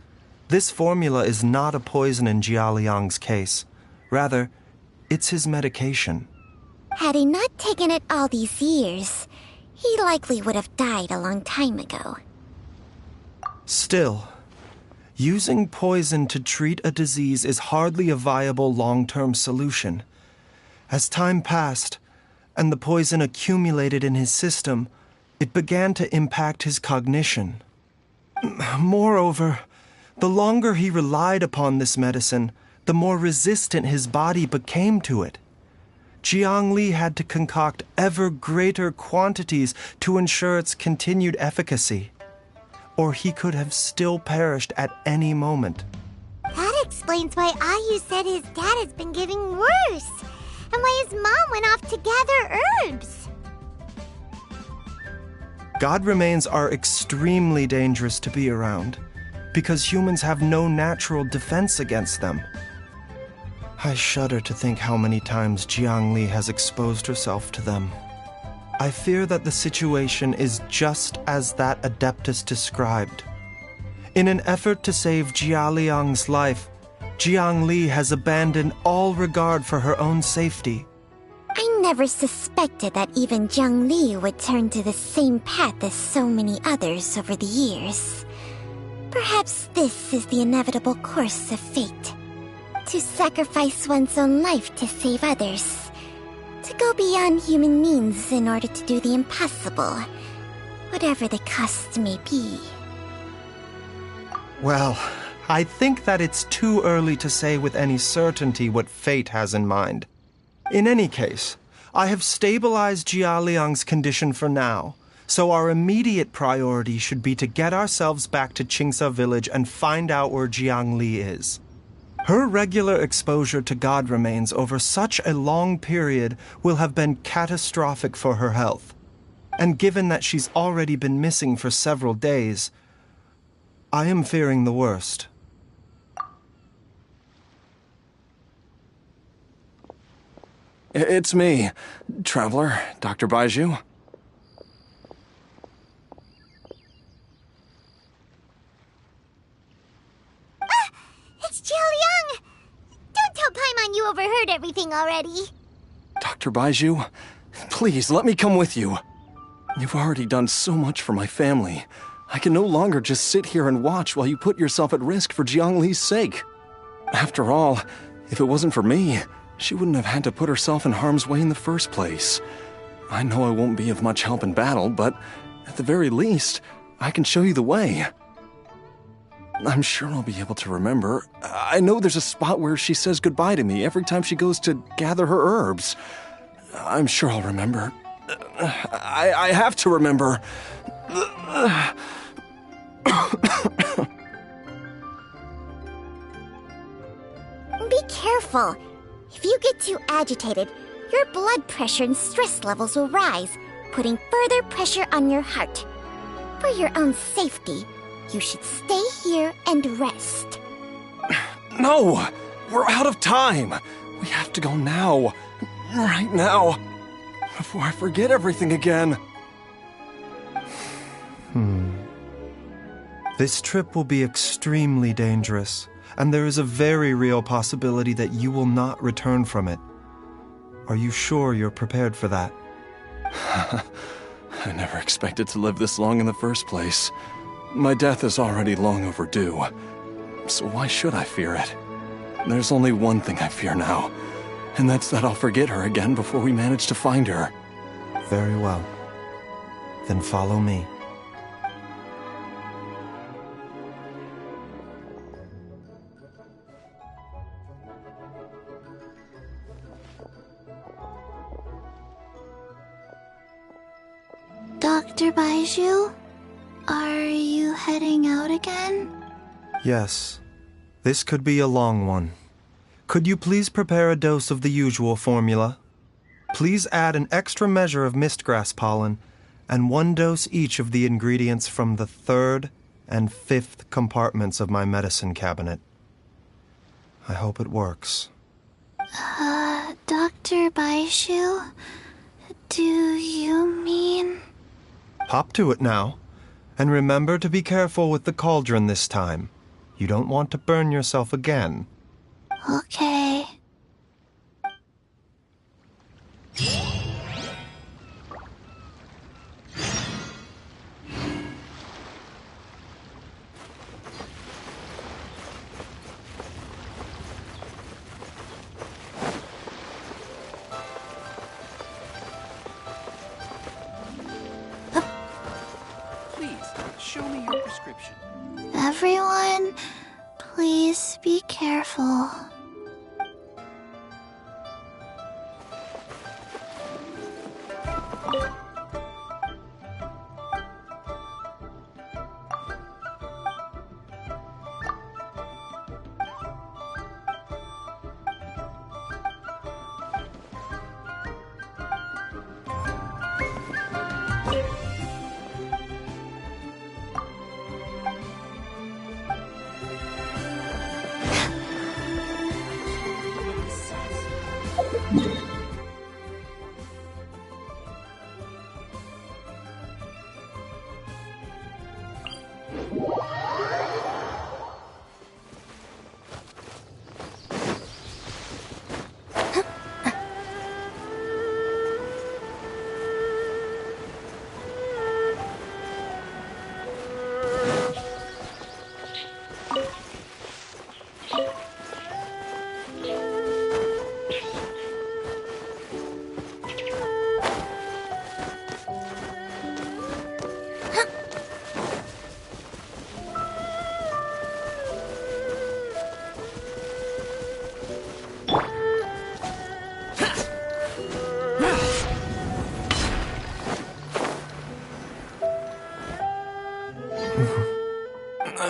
this formula is not a poison in Jialiang's case. Rather, it's his medication. Had he not taken it all these years, he likely would have died a long time ago. Still, using poison to treat a disease is hardly a viable long-term solution. As time passed, and the poison accumulated in his system, it began to impact his cognition. Moreover, the longer he relied upon this medicine, the more resistant his body became to it. Jiang Li had to concoct ever greater quantities to ensure its continued efficacy, or he could have still perished at any moment. That explains why Ayu said his dad has been getting worse, and why his mom went off to gather herbs. God remains are extremely dangerous to be around, because humans have no natural defense against them. I shudder to think how many times Jiang Li has exposed herself to them. I fear that the situation is just as that Adeptus described. In an effort to save Jialiang's life, Jiang Li has abandoned all regard for her own safety. I never suspected that even Jiang Li would turn to the same path as so many others over the years. Perhaps this is the inevitable course of fate. To sacrifice one's own life to save others. To go beyond human means in order to do the impossible, whatever the cost may be. Well, I think that it's too early to say with any certainty what fate has in mind. In any case, I have stabilized Jia Liang's condition for now, so our immediate priority should be to get ourselves back to Qingsa village and find out where Jiang Li is. Her regular exposure to god remains over such a long period will have been catastrophic for her health. And given that she's already been missing for several days, I am fearing the worst. It's me, Traveler, Dr. Baizhu. It's Jiao Liang! Don't tell Paimon you overheard everything already. Dr. Baizhu, please let me come with you. You've already done so much for my family. I can no longer just sit here and watch while you put yourself at risk for Jiang Li's sake. After all, if it wasn't for me, she wouldn't have had to put herself in harm's way in the first place. I know I won't be of much help in battle, but at the very least, I can show you the way. I'm sure I'll be able to remember. I know there's a spot where she says goodbye to me every time she goes to gather her herbs. I'm sure I'll remember. I have to remember. Be careful. If you get too agitated, your blood pressure and stress levels will rise, putting further pressure on your heart. For your own safety, you should stay here and rest. No! We're out of time! We have to go now. Right now. Before I forget everything again. This trip will be extremely dangerous, and there is a very real possibility that you will not return from it. Are you sure you're prepared for that? I never expected to live this long in the first place. My death is already long overdue. So why should I fear it? There's only one thing I fear now, and that's that I'll forget her again before we manage to find her. Very well. Then follow me. Dr. Baizhu, are you heading out again? Yes. This could be a long one. Could you please prepare a dose of the usual formula? Please add an extra measure of mistgrass pollen and 1 dose each of the ingredients from the 3rd and 5th compartments of my medicine cabinet. I hope it works. Dr. Baizhu, do you mean... Hop to it now, and remember to be careful with the cauldron this time. You don't want to burn yourself again. Okay. Show me your prescription. Everyone, please be careful.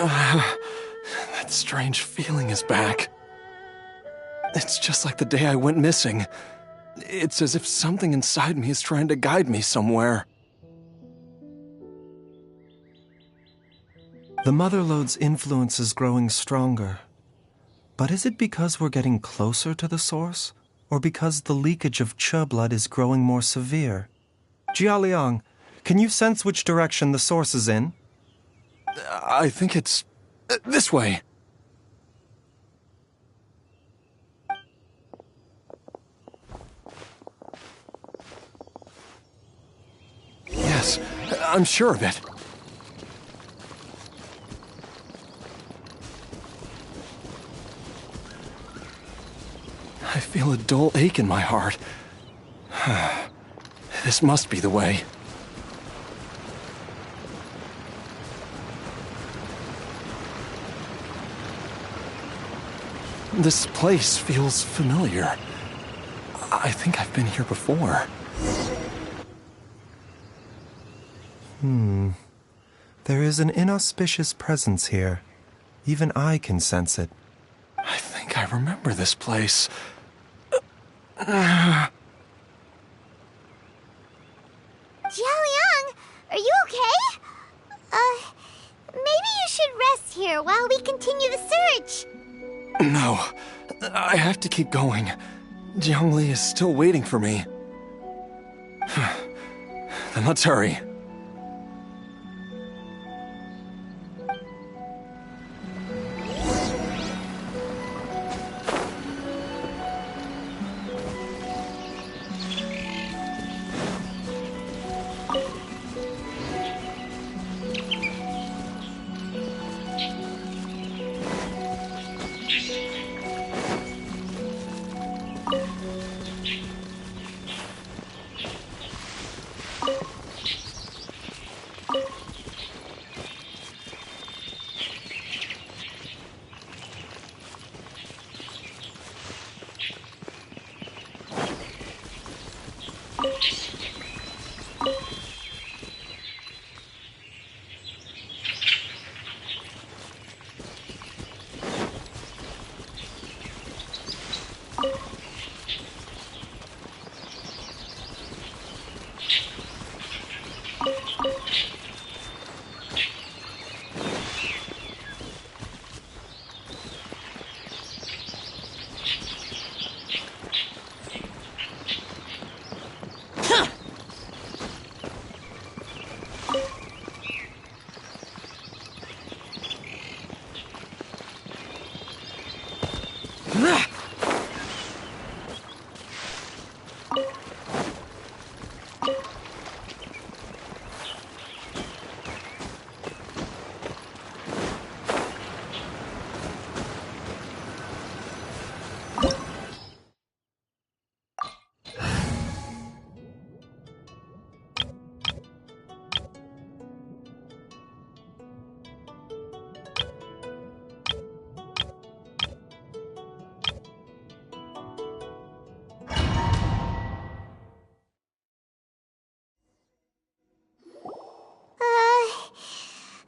That strange feeling is back. It's just like the day I went missing. It's as if something inside me is trying to guide me somewhere. The Mother Lode's influence is growing stronger. But is it because we're getting closer to the source? Or because the leakage of Che blood is growing more severe? Jialiang, can you sense which direction the source is in? I think it's this way. Yes, I'm sure of it. I feel a dull ache in my heart. This must be the way. This place feels familiar. I think I've been here before. There is an inauspicious presence here. Even I can sense it. I think I remember this place. Jialiang, are you okay? Maybe you should rest here while we continue the search. No, I have to keep going. Jiangli is still waiting for me. Then let's hurry.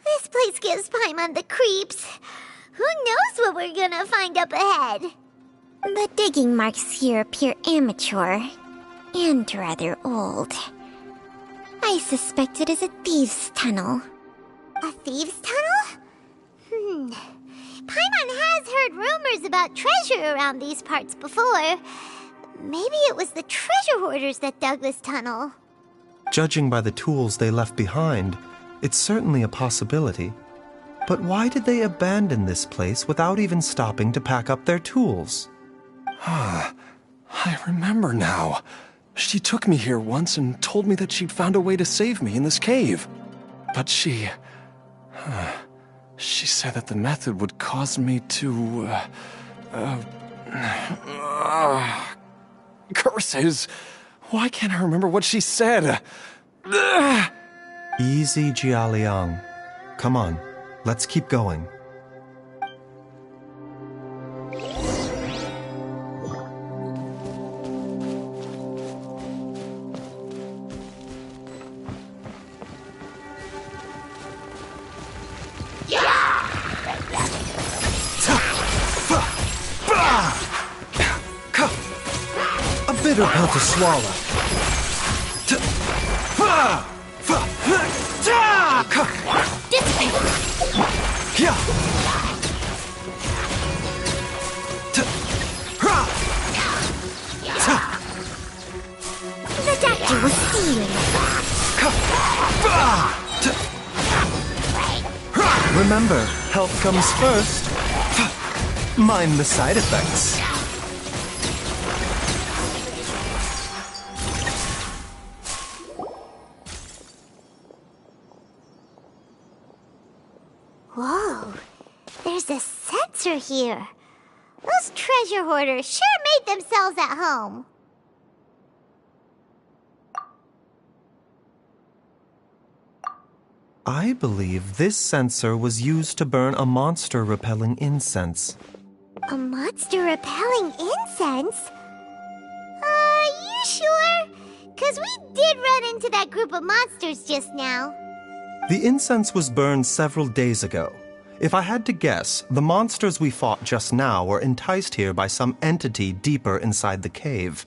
This place gives Paimon the creeps. Who knows what we're gonna find up ahead? The digging marks here appear amateur and rather old. I suspect it is a thieves' tunnel. A thieves' tunnel? Paimon has heard rumors about treasure around these parts before. Maybe it was the treasure hoarders that dug this tunnel. Judging by the tools they left behind, it's certainly a possibility. But why did they abandon this place without even stopping to pack up their tools? I remember now. She took me here once and told me that she'd found a way to save me in this cave. But she said that the method would cause me to, curses! Why can't I remember what she said? Easy, Jialiang. Come on, let's keep going. bitter pill to swallow. Dissipate! The doctor will see you in Remember, health comes first. Mind the side effects. Whoa, there's a sensor here. Those treasure hoarders sure made themselves at home. I believe this sensor was used to burn a monster-repelling incense. A monster repelling incense? You sure? 'Cause we did run into that group of monsters just now. The incense was burned several days ago. If I had to guess, the monsters we fought just now were enticed here by some entity deeper inside the cave.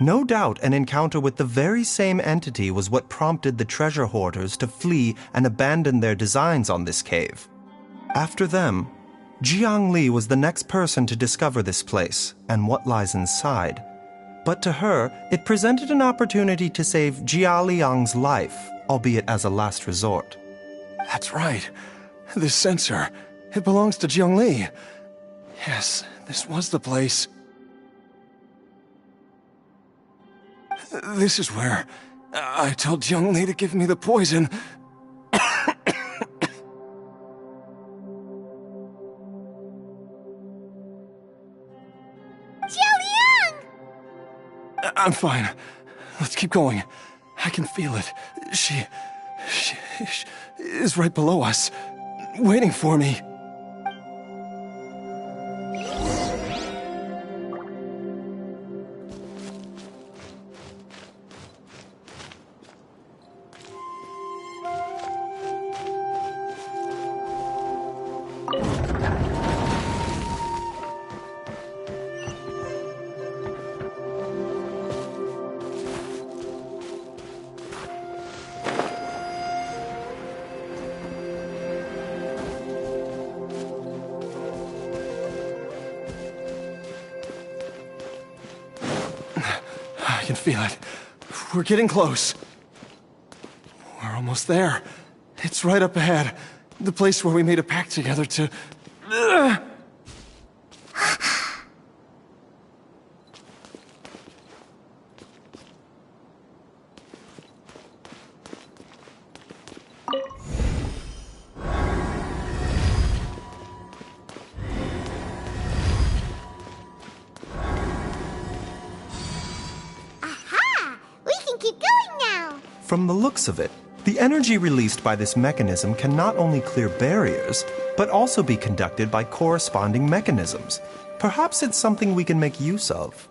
No doubt an encounter with the very same entity was what prompted the treasure hoarders to flee and abandon their designs on this cave. After them, Jiang Li was the next person to discover this place and what lies inside. But to her, it presented an opportunity to save Jia Liang's life, albeit as a last resort. That's right. This sensor, it belongs to Jiang Li. Yes, this was the place. This is where I told Jiang Li to give me the poison. I'm fine. Let's keep going. I can feel it. She is right below us, waiting for me. I can feel it. We're getting close. We're almost there. It's right up ahead. The place where we made a pact together to... From the looks of it, the energy released by this mechanism can not only clear barriers, but also be conducted by corresponding mechanisms. Perhaps it's something we can make use of.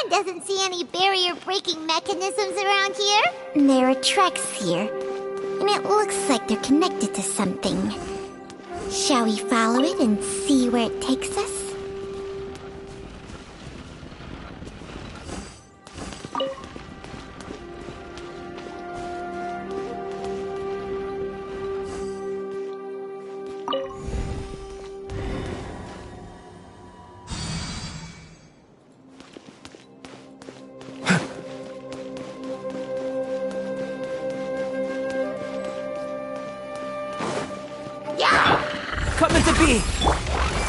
Doesn't see any barrier-breaking mechanisms around here. There are tracks here, and it looks like they're connected to something. Shall we follow it and see where it takes us? Coming to be!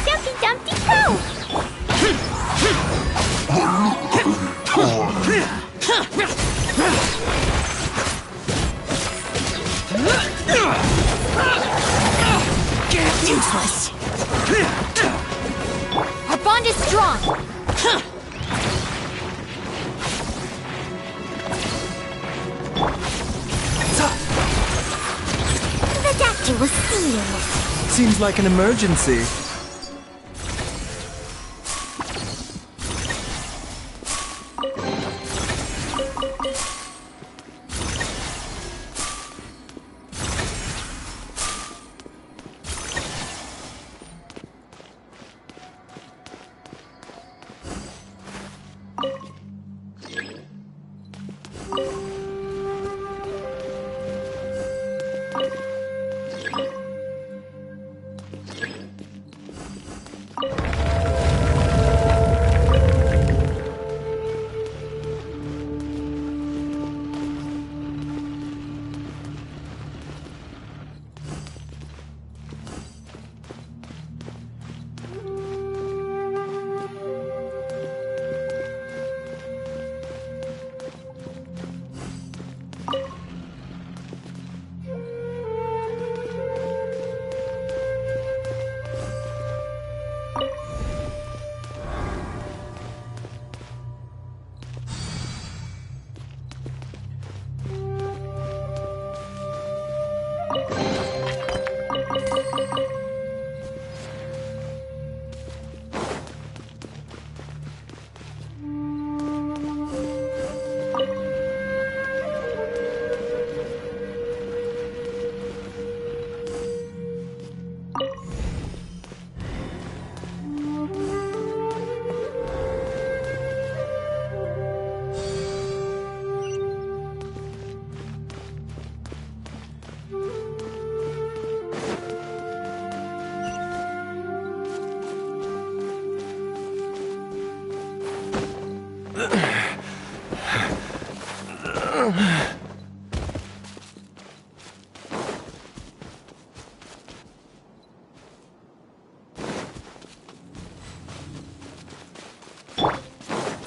Dumpty Dumpty Go! Useless. Our bond is strong. The doctor will see you. Seems like an emergency.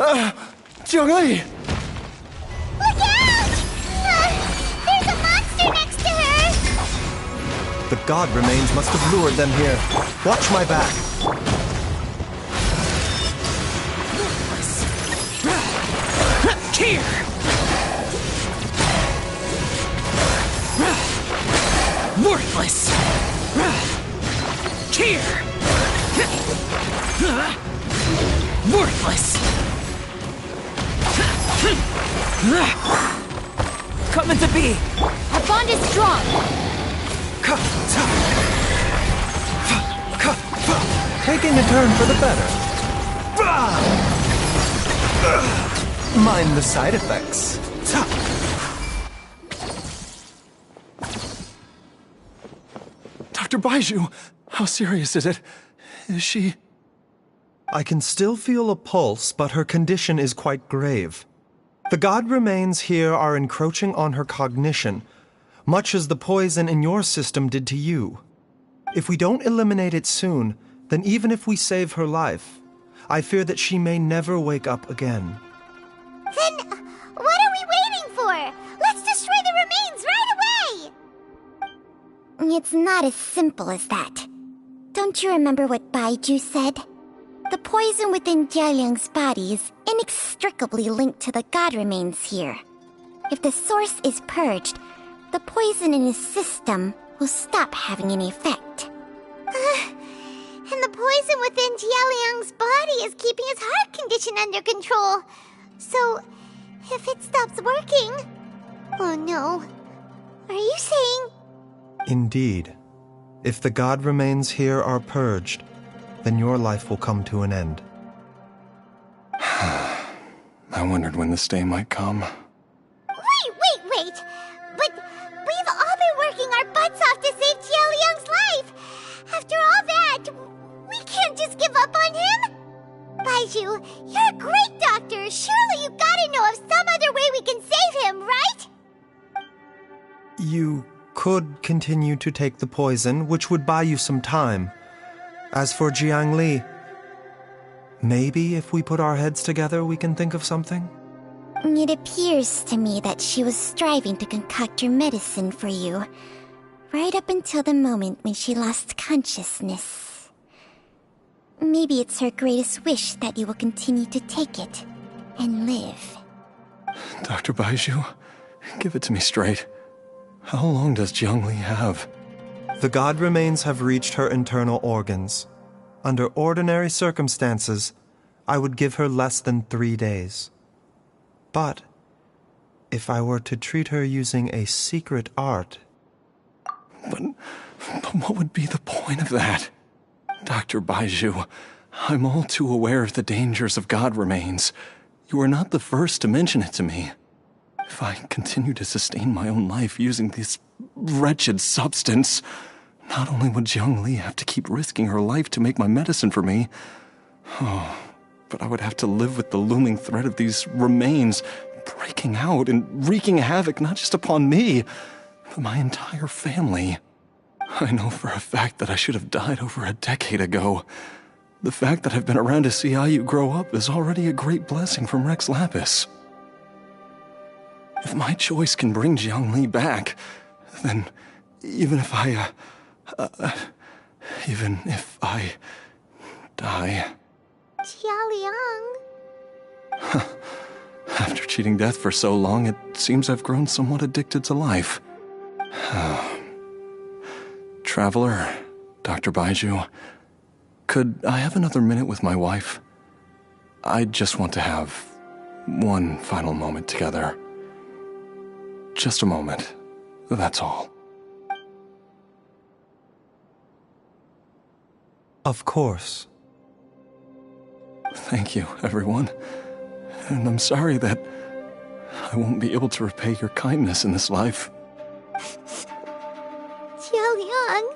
Jiangli! Look out! There's a monster next to her! The god remains must have lured them here. Watch my back. Here! Worthless! Here! Worthless! Coming to be! Our bond is strong! Taking a turn for the better. Mind the side effects. Dr. Baiju, how serious is it? Is she... I can still feel a pulse, but her condition is quite grave. The god remains here are encroaching on her cognition, much as the poison in your system did to you. If we don't eliminate it soon, then even if we save her life, I fear that she may never wake up again. Then, what are we waiting for? Let's destroy the remains right away! It's not as simple as that. Don't you remember what Baiju said? The poison within Jialiang's body is inextricably linked to the god remains here. If the source is purged, the poison in his system will stop having any effect. And the poison within Jialiang's body is keeping his heart condition under control. So, if it stops working... Oh no. Are you saying... Indeed. If the god remains here are purged, then your life will come to an end. I wondered when this day might come. Wait! But we've all been working our butts off to save Jialiang's life! After all that, we can't just give up on him! Baiju, you're a great doctor! Surely you gotta know of some other way we can save him, right? You could continue to take the poison, which would buy you some time. As for Jiangli, maybe if we put our heads together, we can think of something? It appears to me that she was striving to concoct your medicine for you, right up until the moment when she lost consciousness. Maybe it's her greatest wish that you will continue to take it and live. Dr. Baiju, give it to me straight. How long does Jiangli have? The god remains have reached her internal organs. Under ordinary circumstances, I would give her less than 3 days. But if I were to treat her using a secret art... But what would be the point of that? Dr. Baiju, I'm all too aware of the dangers of god remains. You are not the first to mention it to me. If I continue to sustain my own life using this wretched substance, not only would Jiangli have to keep risking her life to make my medicine for me, but I would have to live with the looming threat of these remains breaking out and wreaking havoc not just upon me, but my entire family. I know for a fact that I should have died over a decade ago. The fact that I've been around to see Ayu grow up is already a great blessing from Rex Lapis. If my choice can bring Jiangli back, then even if I die... Jialiang... After cheating death for so long, it seems I've grown somewhat addicted to life. Traveler, Dr. Baiju, could I have another minute with my wife? I just want to have one final moment together. Just a moment, that's all. Of course. Thank you, everyone. And I'm sorry that I won't be able to repay your kindness in this life. Jialiang...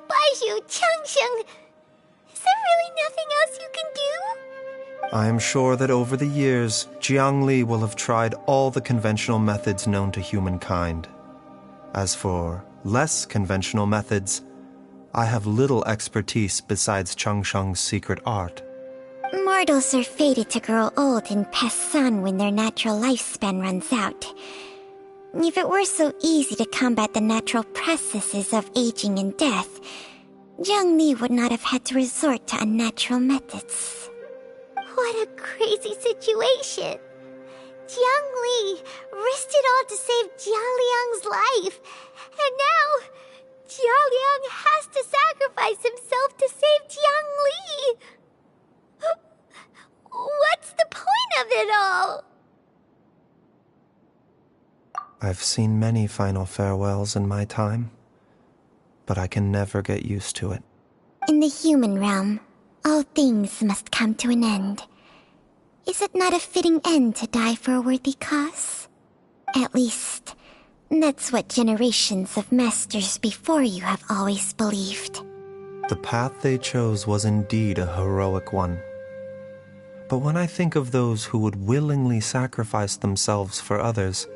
Baiju, Changsheng... Is there really nothing else you can do? I am sure that over the years, Jiangli will have tried all the conventional methods known to humankind. As for less conventional methods, I have little expertise besides Changsheng's secret art. More Mortals are fated to grow old and pass on when their natural lifespan runs out. If it were so easy to combat the natural processes of aging and death, Zhongli would not have had to resort to unnatural methods. What a crazy situation! Jiangli risked it all to save Jialiang's life, and now Jialiang has to sacrifice himself to save Jiangli! What's the point of it all? I've seen many final farewells in my time, but I can never get used to it. In the human realm, all things must come to an end. Is it not a fitting end to die for a worthy cause? At least, that's what generations of masters before you have always believed. The path they chose was indeed a heroic one. But when I think of those who would willingly sacrifice themselves for others,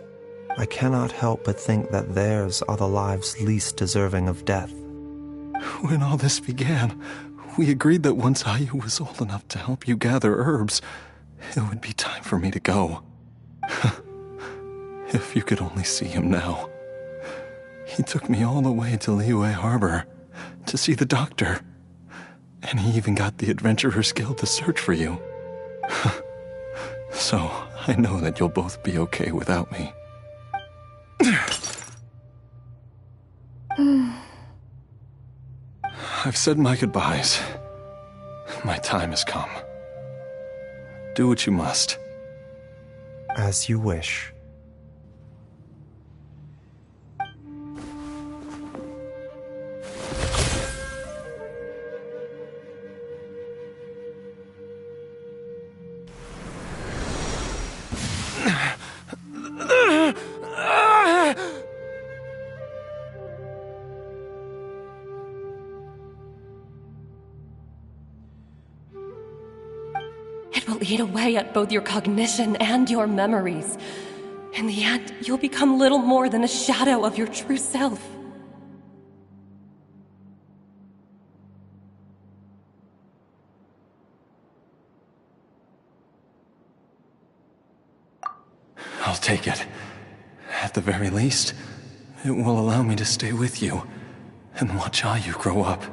I cannot help but think that theirs are the lives least deserving of death. When all this began, we agreed that once Ayu was old enough to help you gather herbs, it would be time for me to go. If you could only see him now. He took me all the way to Liyue Harbor to see the doctor. And he even got the Adventurers Guild to search for you. So, I know that you'll both be okay without me. I've said my goodbyes. My time has come. Do what you must. As you wish. It will eat away at both your cognition and your memories. In the end, you'll become little more than a shadow of your true self. I'll take it. At the very least, it will allow me to stay with you and watch Ayu grow up.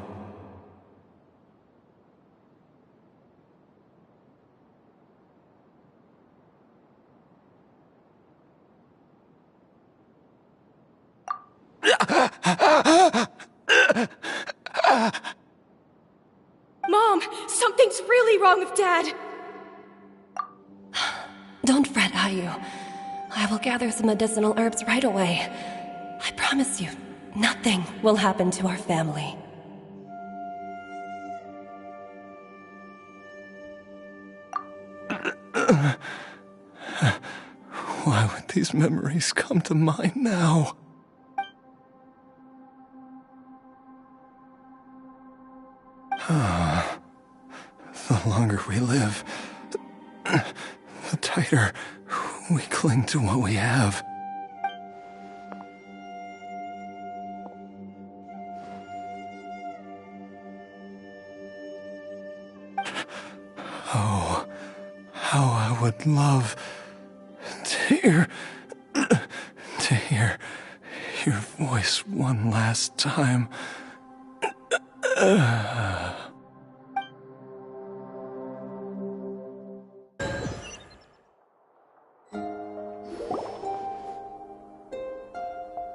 Mom, something's really wrong with Dad. Don't fret, Ayu. I will gather some medicinal herbs right away. I promise you, nothing will happen to our family. Why would these memories come to mind now? The longer we live, the tighter we cling to what we have. Oh, how I would love to hear your voice one last time.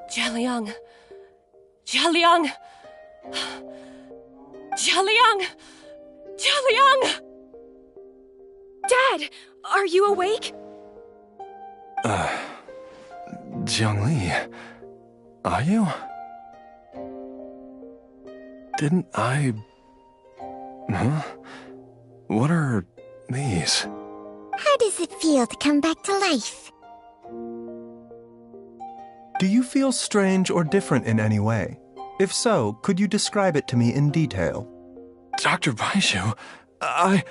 Jialiang! Jialiang! Jialiang! Jialiang! Dad, are you awake? Jiangli, are you? Didn't I... Huh? What are these? How does it feel to come back to life? Do you feel strange or different in any way? If so, could you describe it to me in detail? Dr. Baishu, I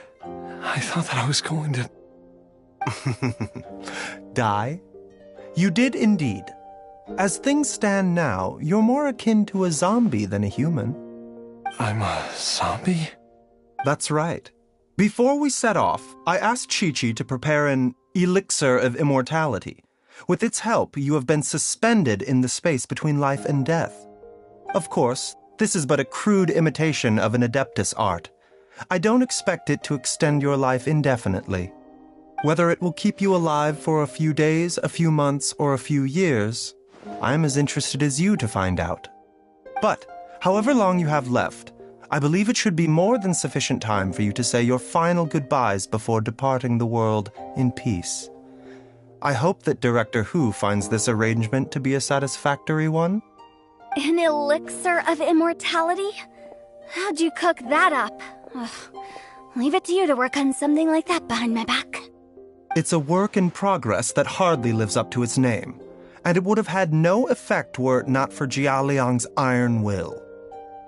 thought that I was going to... Die? You did indeed. As things stand now, you're more akin to a zombie than a human. I'm a zombie? That's right. Before we set off, I asked Chi-Chi to prepare an elixir of immortality. With its help, you have been suspended in the space between life and death. Of course, this is but a crude imitation of an Adeptus art. I don't expect it to extend your life indefinitely. Whether it will keep you alive for a few days, a few months, or a few years, I am as interested as you to find out. But, however long you have left, I believe it should be more than sufficient time for you to say your final goodbyes before departing the world in peace. I hope that Director Hu finds this arrangement to be a satisfactory one. An elixir of immortality? How'd you cook that up? Ugh. Leave it to you to work on something like that behind my back. It's a work in progress that hardly lives up to its name, and it would have had no effect were it not for Jia Liang's iron will.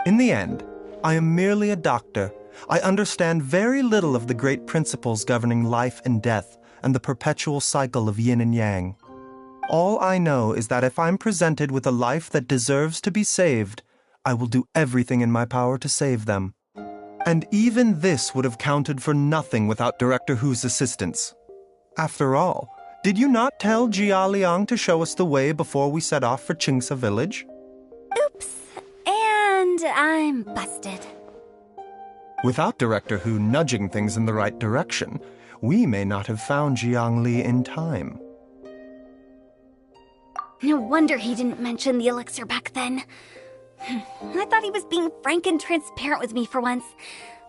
In the end, I am merely a doctor. I understand very little of the great principles governing life and death and the perpetual cycle of yin and yang. All I know is that if I'm presented with a life that deserves to be saved, I will do everything in my power to save them. And even this would have counted for nothing without Director Hu's assistance. After all, did you not tell Jia Liang to show us the way before we set off for Qingsa village? Oops. And I'm busted. Without Director Hu nudging things in the right direction, we may not have found Jiangli in time. No wonder he didn't mention the elixir back then. I thought he was being frank and transparent with me for once,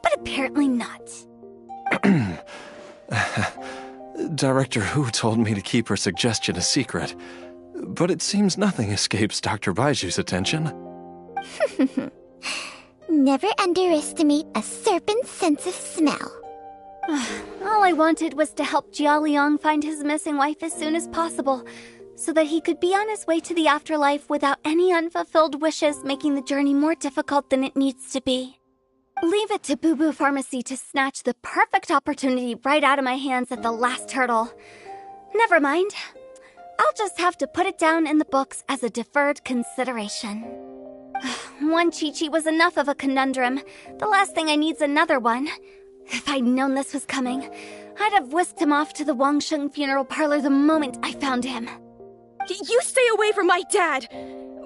but apparently not. Director Hu told me to keep her suggestion a secret, but it seems nothing escapes Dr. Baiju's attention. Never underestimate a serpent's sense of smell. All I wanted was to help Jia Liang find his missing wife as soon as possible, so that he could be on his way to the afterlife without any unfulfilled wishes making the journey more difficult than it needs to be. Leave it to Boo Boo Pharmacy to snatch the perfect opportunity right out of my hands at the last hurdle. Never mind. I'll just have to put it down in the books as a deferred consideration. One Chi-Chi was enough of a conundrum. The last thing I need's another one. If I'd known this was coming, I'd have whisked him off to the Wangsheng funeral parlor the moment I found him. You stay away from my dad!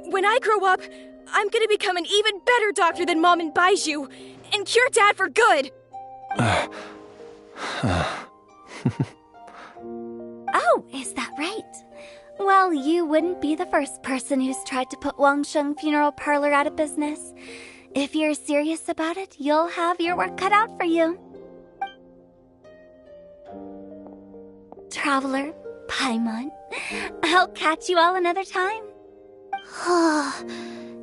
When I grow up, I'm gonna become an even better doctor than Mom and Baizhu, and cure Dad for good! Oh, is that right? Well, you wouldn't be the first person who's tried to put Wangsheng Funeral Parlor out of business. If you're serious about it, you'll have your work cut out for you. Traveler, Paimon, I'll catch you all another time.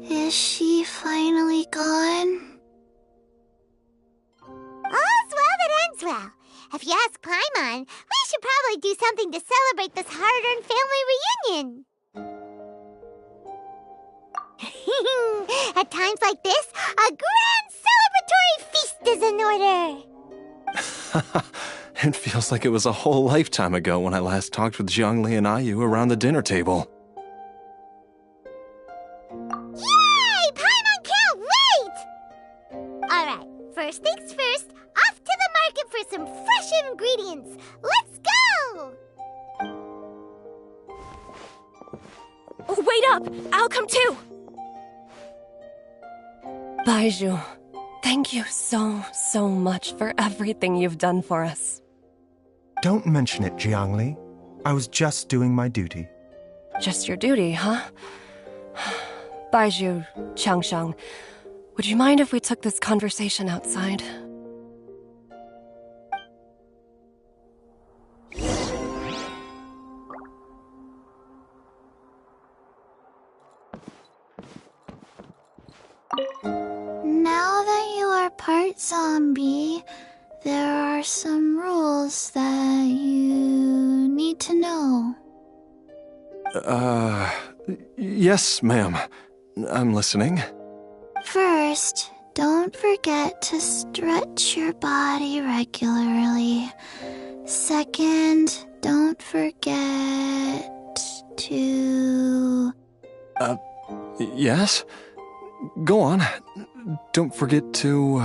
Is she finally gone? All's well that ends well. If you ask Paimon, we should probably do something to celebrate this hard-earned family reunion. At times like this, a grand celebratory feast is in order. It feels like it was a whole lifetime ago when I last talked with Zhongli and Ayu around the dinner table. Yay! Paimon can't wait! Alright, first things first, off to the market for some fresh ingredients. Let's go! Wait up! I'll come too! Baizhu, thank you so much for everything you've done for us. Don't mention it, Jiangli. I was just doing my duty. Just your duty, huh? Baizhu, Changsheng, would you mind if we took this conversation outside? Now that you are part zombie, there are some rules that you need to know. Yes, ma'am. I'm listening. First, don't forget to stretch your body regularly. Second, don't forget to... Yes? Go on. Don't forget to...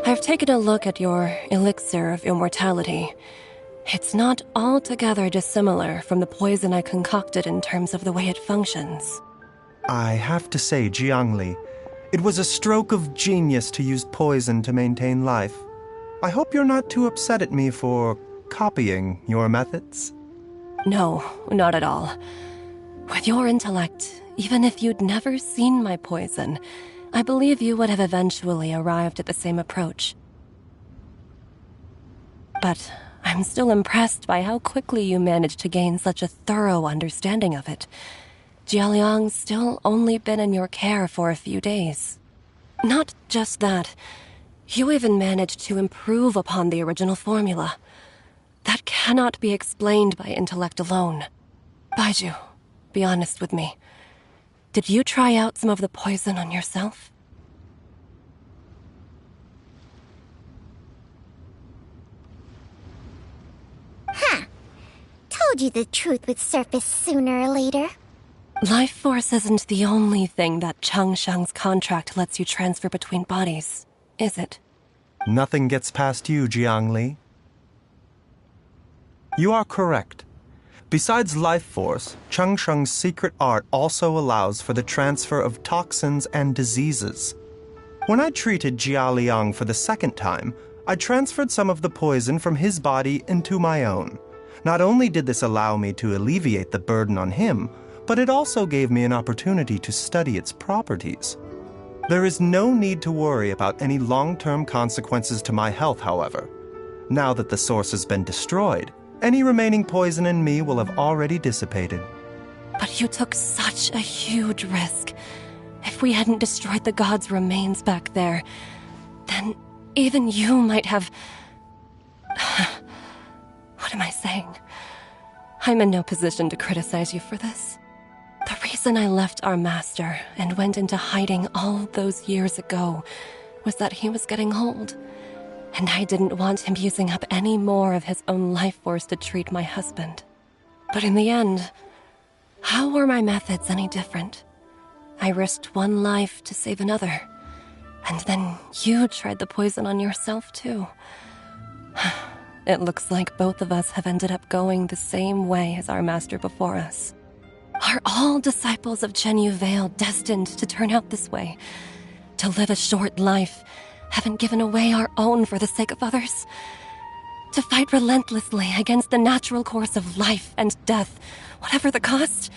I've taken a look at your elixir of immortality. It's not altogether dissimilar from the poison I concocted in terms of the way it functions. I have to say, Jiangli, it was a stroke of genius to use poison to maintain life. I hope you're not too upset at me for copying your methods. No, not at all. With your intellect, even if you'd never seen my poison, I believe you would have eventually arrived at the same approach. But I'm still impressed by how quickly you managed to gain such a thorough understanding of it. Jialiang's still only been in your care for a few days. Not just that, you even managed to improve upon the original formula. That cannot be explained by intellect alone. Baizhu, be honest with me. Did you try out some of the poison on yourself? Huh. Told you the truth would surface sooner or later. Life force isn't the only thing that Changshang's contract lets you transfer between bodies, is it? Nothing gets past you, Jiangli. You are correct. Besides life force, Changsheng's secret art also allows for the transfer of toxins and diseases. When I treated Jia Liang for the second time, I transferred some of the poison from his body into my own. Not only did this allow me to alleviate the burden on him, but it also gave me an opportunity to study its properties. There is no need to worry about any long-term consequences to my health, however. Now that the source has been destroyed, any remaining poison in me will have already dissipated. But you took such a huge risk. If we hadn't destroyed the god's remains back there, then even you might have... What am I saying? I'm in no position to criticize you for this. The reason I left our master and went into hiding all those years ago was that he was getting old. And I didn't want him using up any more of his own life force to treat my husband. But in the end, how were my methods any different? I risked one life to save another. And then you tried the poison on yourself, too. It looks like both of us have ended up going the same way as our master before us. Are all disciples of Chenyu Vale destined to turn out this way? To live a short life, haven't given away our own for the sake of others? To fight relentlessly against the natural course of life and death, whatever the cost?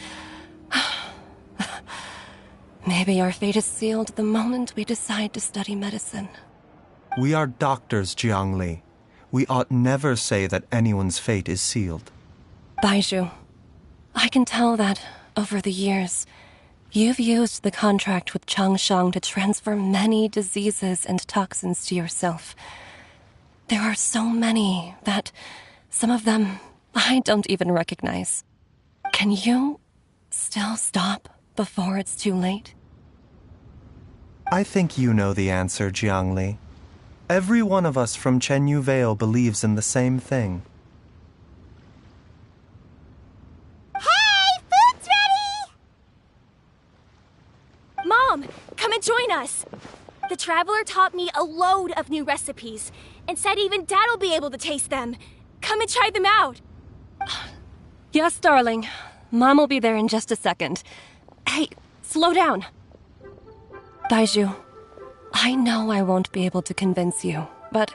Maybe our fate is sealed the moment we decide to study medicine. We are doctors, Jiangli. We ought never say that anyone's fate is sealed. Baizhu, I can tell that, over the years, you've used the contract with Changshang to transfer many diseases and toxins to yourself. There are so many that, some of them, I don't even recognize. Can you still stop before it's too late? I think you know the answer, Jiangli. Every one of us from Chenyu Vale believes in the same thing. Hey, food's ready! Mom, come and join us. The Traveler taught me a load of new recipes and said even Dad'll be able to taste them. Come and try them out. Yes, darling. Mom will be there in just a second. Hey, slow down. Baizhu, I know I won't be able to convince you, but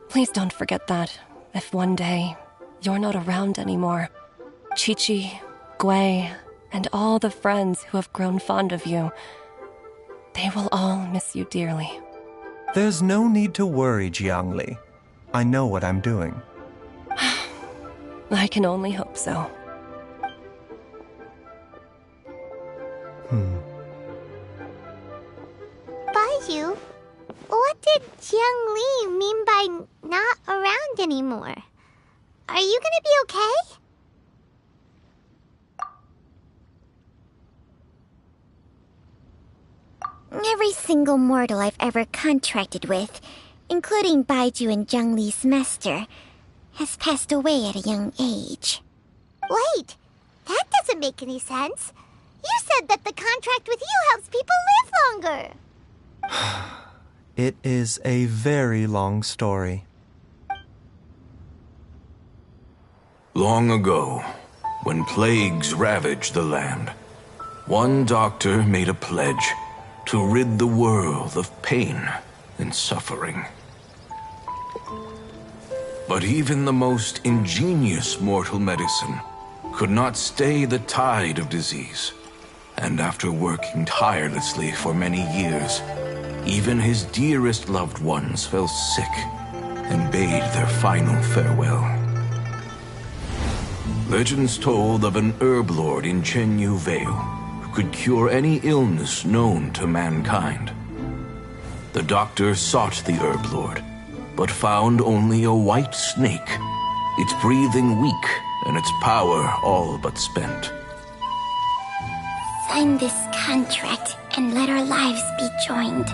please don't forget that if one day you're not around anymore, Chi-Chi, Gui, and all the friends who have grown fond of you, they will all miss you dearly. There's no need to worry, Jiangli. I know what I'm doing. I can only hope so. Baizhu, what did Jiang Li mean by not around anymore? Are you gonna be okay? Every single mortal I've ever contracted with, including Baizhu and Jiang Li's master, has passed away at a young age. Wait, that doesn't make any sense. You said that the contract with you helps people live longer. It is a very long story. Long ago, when plagues ravaged the land, one doctor made a pledge to rid the world of pain and suffering. But even the most ingenious mortal medicine could not stay the tide of disease. And after working tirelessly for many years, even his dearest loved ones fell sick and bade their final farewell. Legends told of an herb lord in Chenyu Vale who could cure any illness known to mankind. The doctor sought the herb lord, but found only a white snake, its breathing weak and its power all but spent. Sign this contract and let our lives be joined.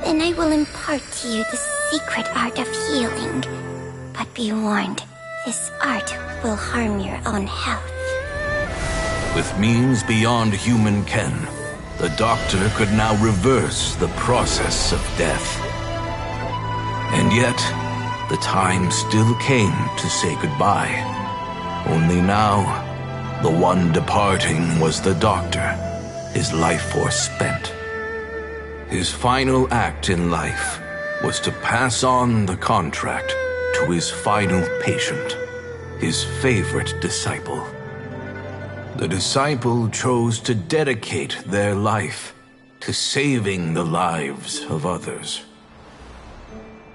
Then I will impart to you the secret art of healing. But be warned, this art will harm your own health. With means beyond human ken, the doctor could now reverse the process of death. And yet, the time still came to say goodbye. Only now, the one departing was the doctor, his life force spent. His final act in life was to pass on the contract to his final patient, his favorite disciple. The disciple chose to dedicate their life to saving the lives of others.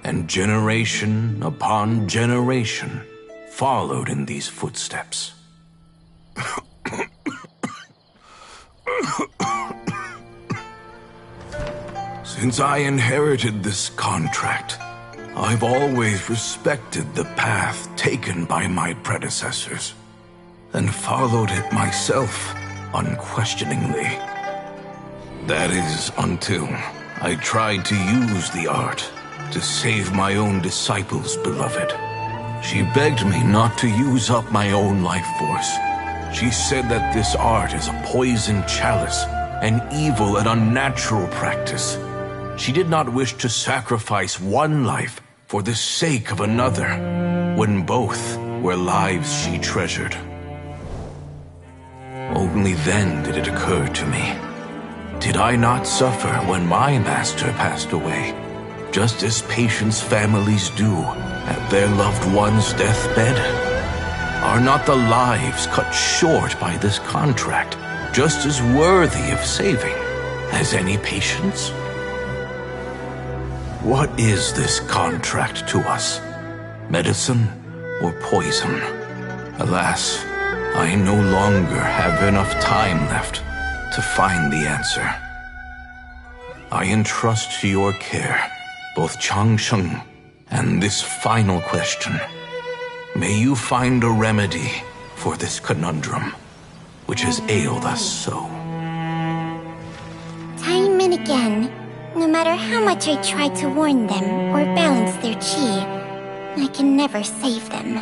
And generation upon generation followed in these footsteps. Since I inherited this contract, I've always respected the path taken by my predecessors, and followed it myself unquestioningly. That is, until I tried to use the art to save my own disciple's beloved. She begged me not to use up my own life force. She said that this art is a poison chalice, an evil and unnatural practice. She did not wish to sacrifice one life for the sake of another, when both were lives she treasured. Only then did it occur to me, did I not suffer when my master passed away, just as patients' families do at their loved one's deathbed? Are not the lives cut short by this contract just as worthy of saving as any patients? What is this contract to us? Medicine or poison? Alas, I no longer have enough time left to find the answer. I entrust to your care both Changsheng and this final question. May you find a remedy for this conundrum, which has ailed us so. Time and again, no matter how much I try to warn them or balance their chi, I can never save them.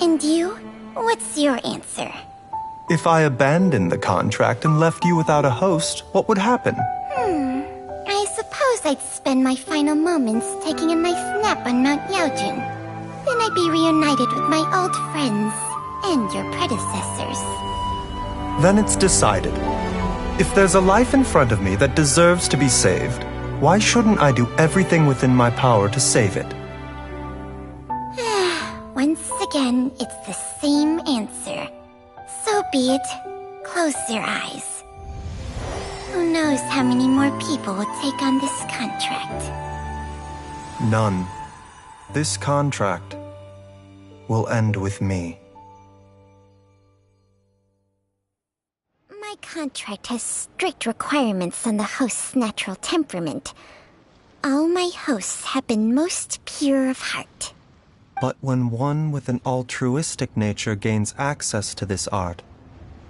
And you? What's your answer? If I abandoned the contract and left you without a host, what would happen? I suppose I'd spend my final moments taking a nice nap on Mount Yaojun. Then I'd be reunited with my old friends and your predecessors. Then it's decided. If there's a life in front of me that deserves to be saved, why shouldn't I do everything within my power to save it? Once again, it's the same answer. So be it. Close your eyes. Who knows how many more people will take on this contract? None. This contract will end with me. My contract has strict requirements on the host's natural temperament. All my hosts have been most pure of heart. But when one with an altruistic nature gains access to this art,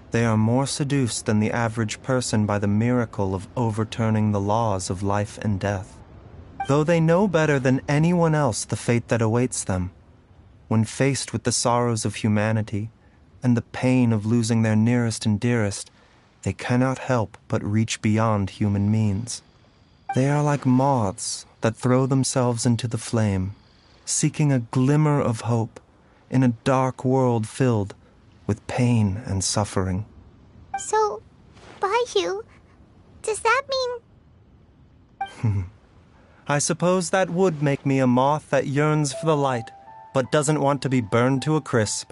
they are more seduced than the average person by the miracle of overturning the laws of life and death. Though they know better than anyone else the fate that awaits them, when faced with the sorrows of humanity and the pain of losing their nearest and dearest, they cannot help but reach beyond human means. They are like moths that throw themselves into the flame, seeking a glimmer of hope in a dark world filled with pain and suffering. So, Baizhu, does that mean... I suppose that would make me a moth that yearns for the light, but doesn't want to be burned to a crisp.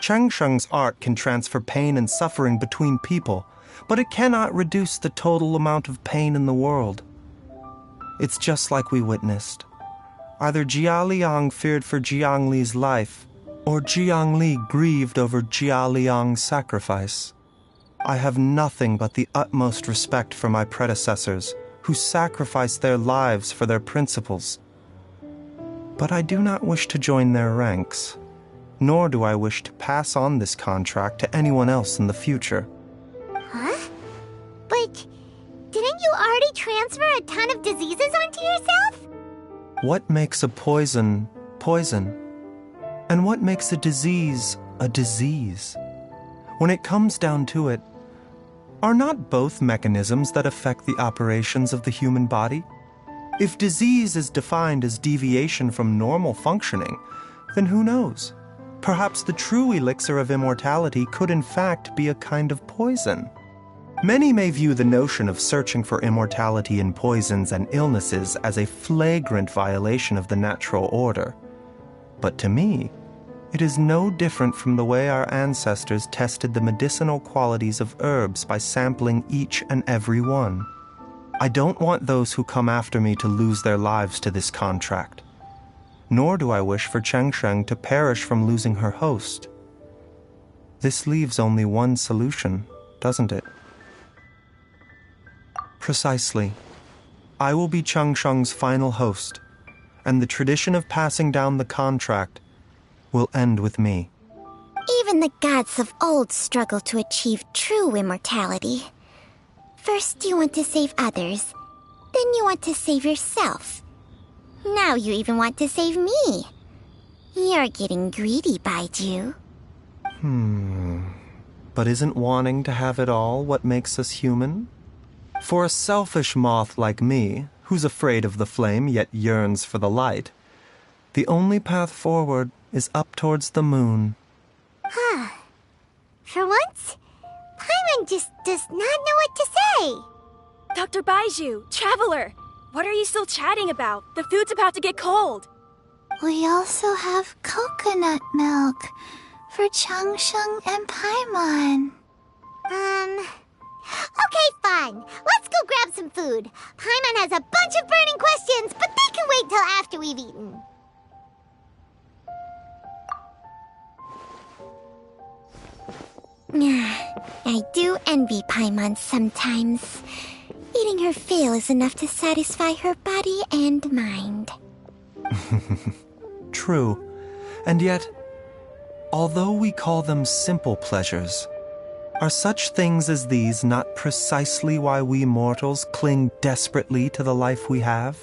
Changsheng's art can transfer pain and suffering between people, but it cannot reduce the total amount of pain in the world. It's just like we witnessed. Either Jia Liang feared for Jiang Li's life, or Jiang Li grieved over Jia Liang's sacrifice. I have nothing but the utmost respect for my predecessors, who sacrificed their lives for their principles. But I do not wish to join their ranks, nor do I wish to pass on this contract to anyone else in the future. Huh? But didn't you already transfer a ton of diseases onto yourself? What makes a poison poison? And what makes a disease a disease? When it comes down to it, are not both mechanisms that affect the operations of the human body? If disease is defined as deviation from normal functioning, then who knows? Perhaps the true elixir of immortality could in fact be a kind of poison. Many may view the notion of searching for immortality in poisons and illnesses as a flagrant violation of the natural order. But to me, it is no different from the way our ancestors tested the medicinal qualities of herbs by sampling each and every one. I don't want those who come after me to lose their lives to this contract. Nor do I wish for Changsheng to perish from losing her host. This leaves only one solution, doesn't it? Precisely. I will be Changsheng's final host, and the tradition of passing down the contract will end with me. Even the gods of old struggle to achieve true immortality. First you want to save others, then you want to save yourself. Now you even want to save me. You're getting greedy, Baizhu. But isn't wanting to have it all what makes us human? For a selfish moth like me, who's afraid of the flame yet yearns for the light, the only path forward is up towards the moon. For once, Paimon just does not know what to say. Dr. Baizhu, Traveler, what are you still chatting about? The food's about to get cold. We also have coconut milk for Changsheng and Paimon. Okay, fine. Let's go grab some food. Paimon has a bunch of burning questions, but they can wait till after we've eaten. I do envy Paimon sometimes. Eating her fill is enough to satisfy her body and mind. True. And yet, although we call them simple pleasures, are such things as these not precisely why we mortals cling desperately to the life we have?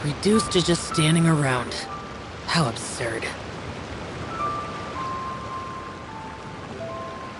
Reduced to just standing around. How absurd.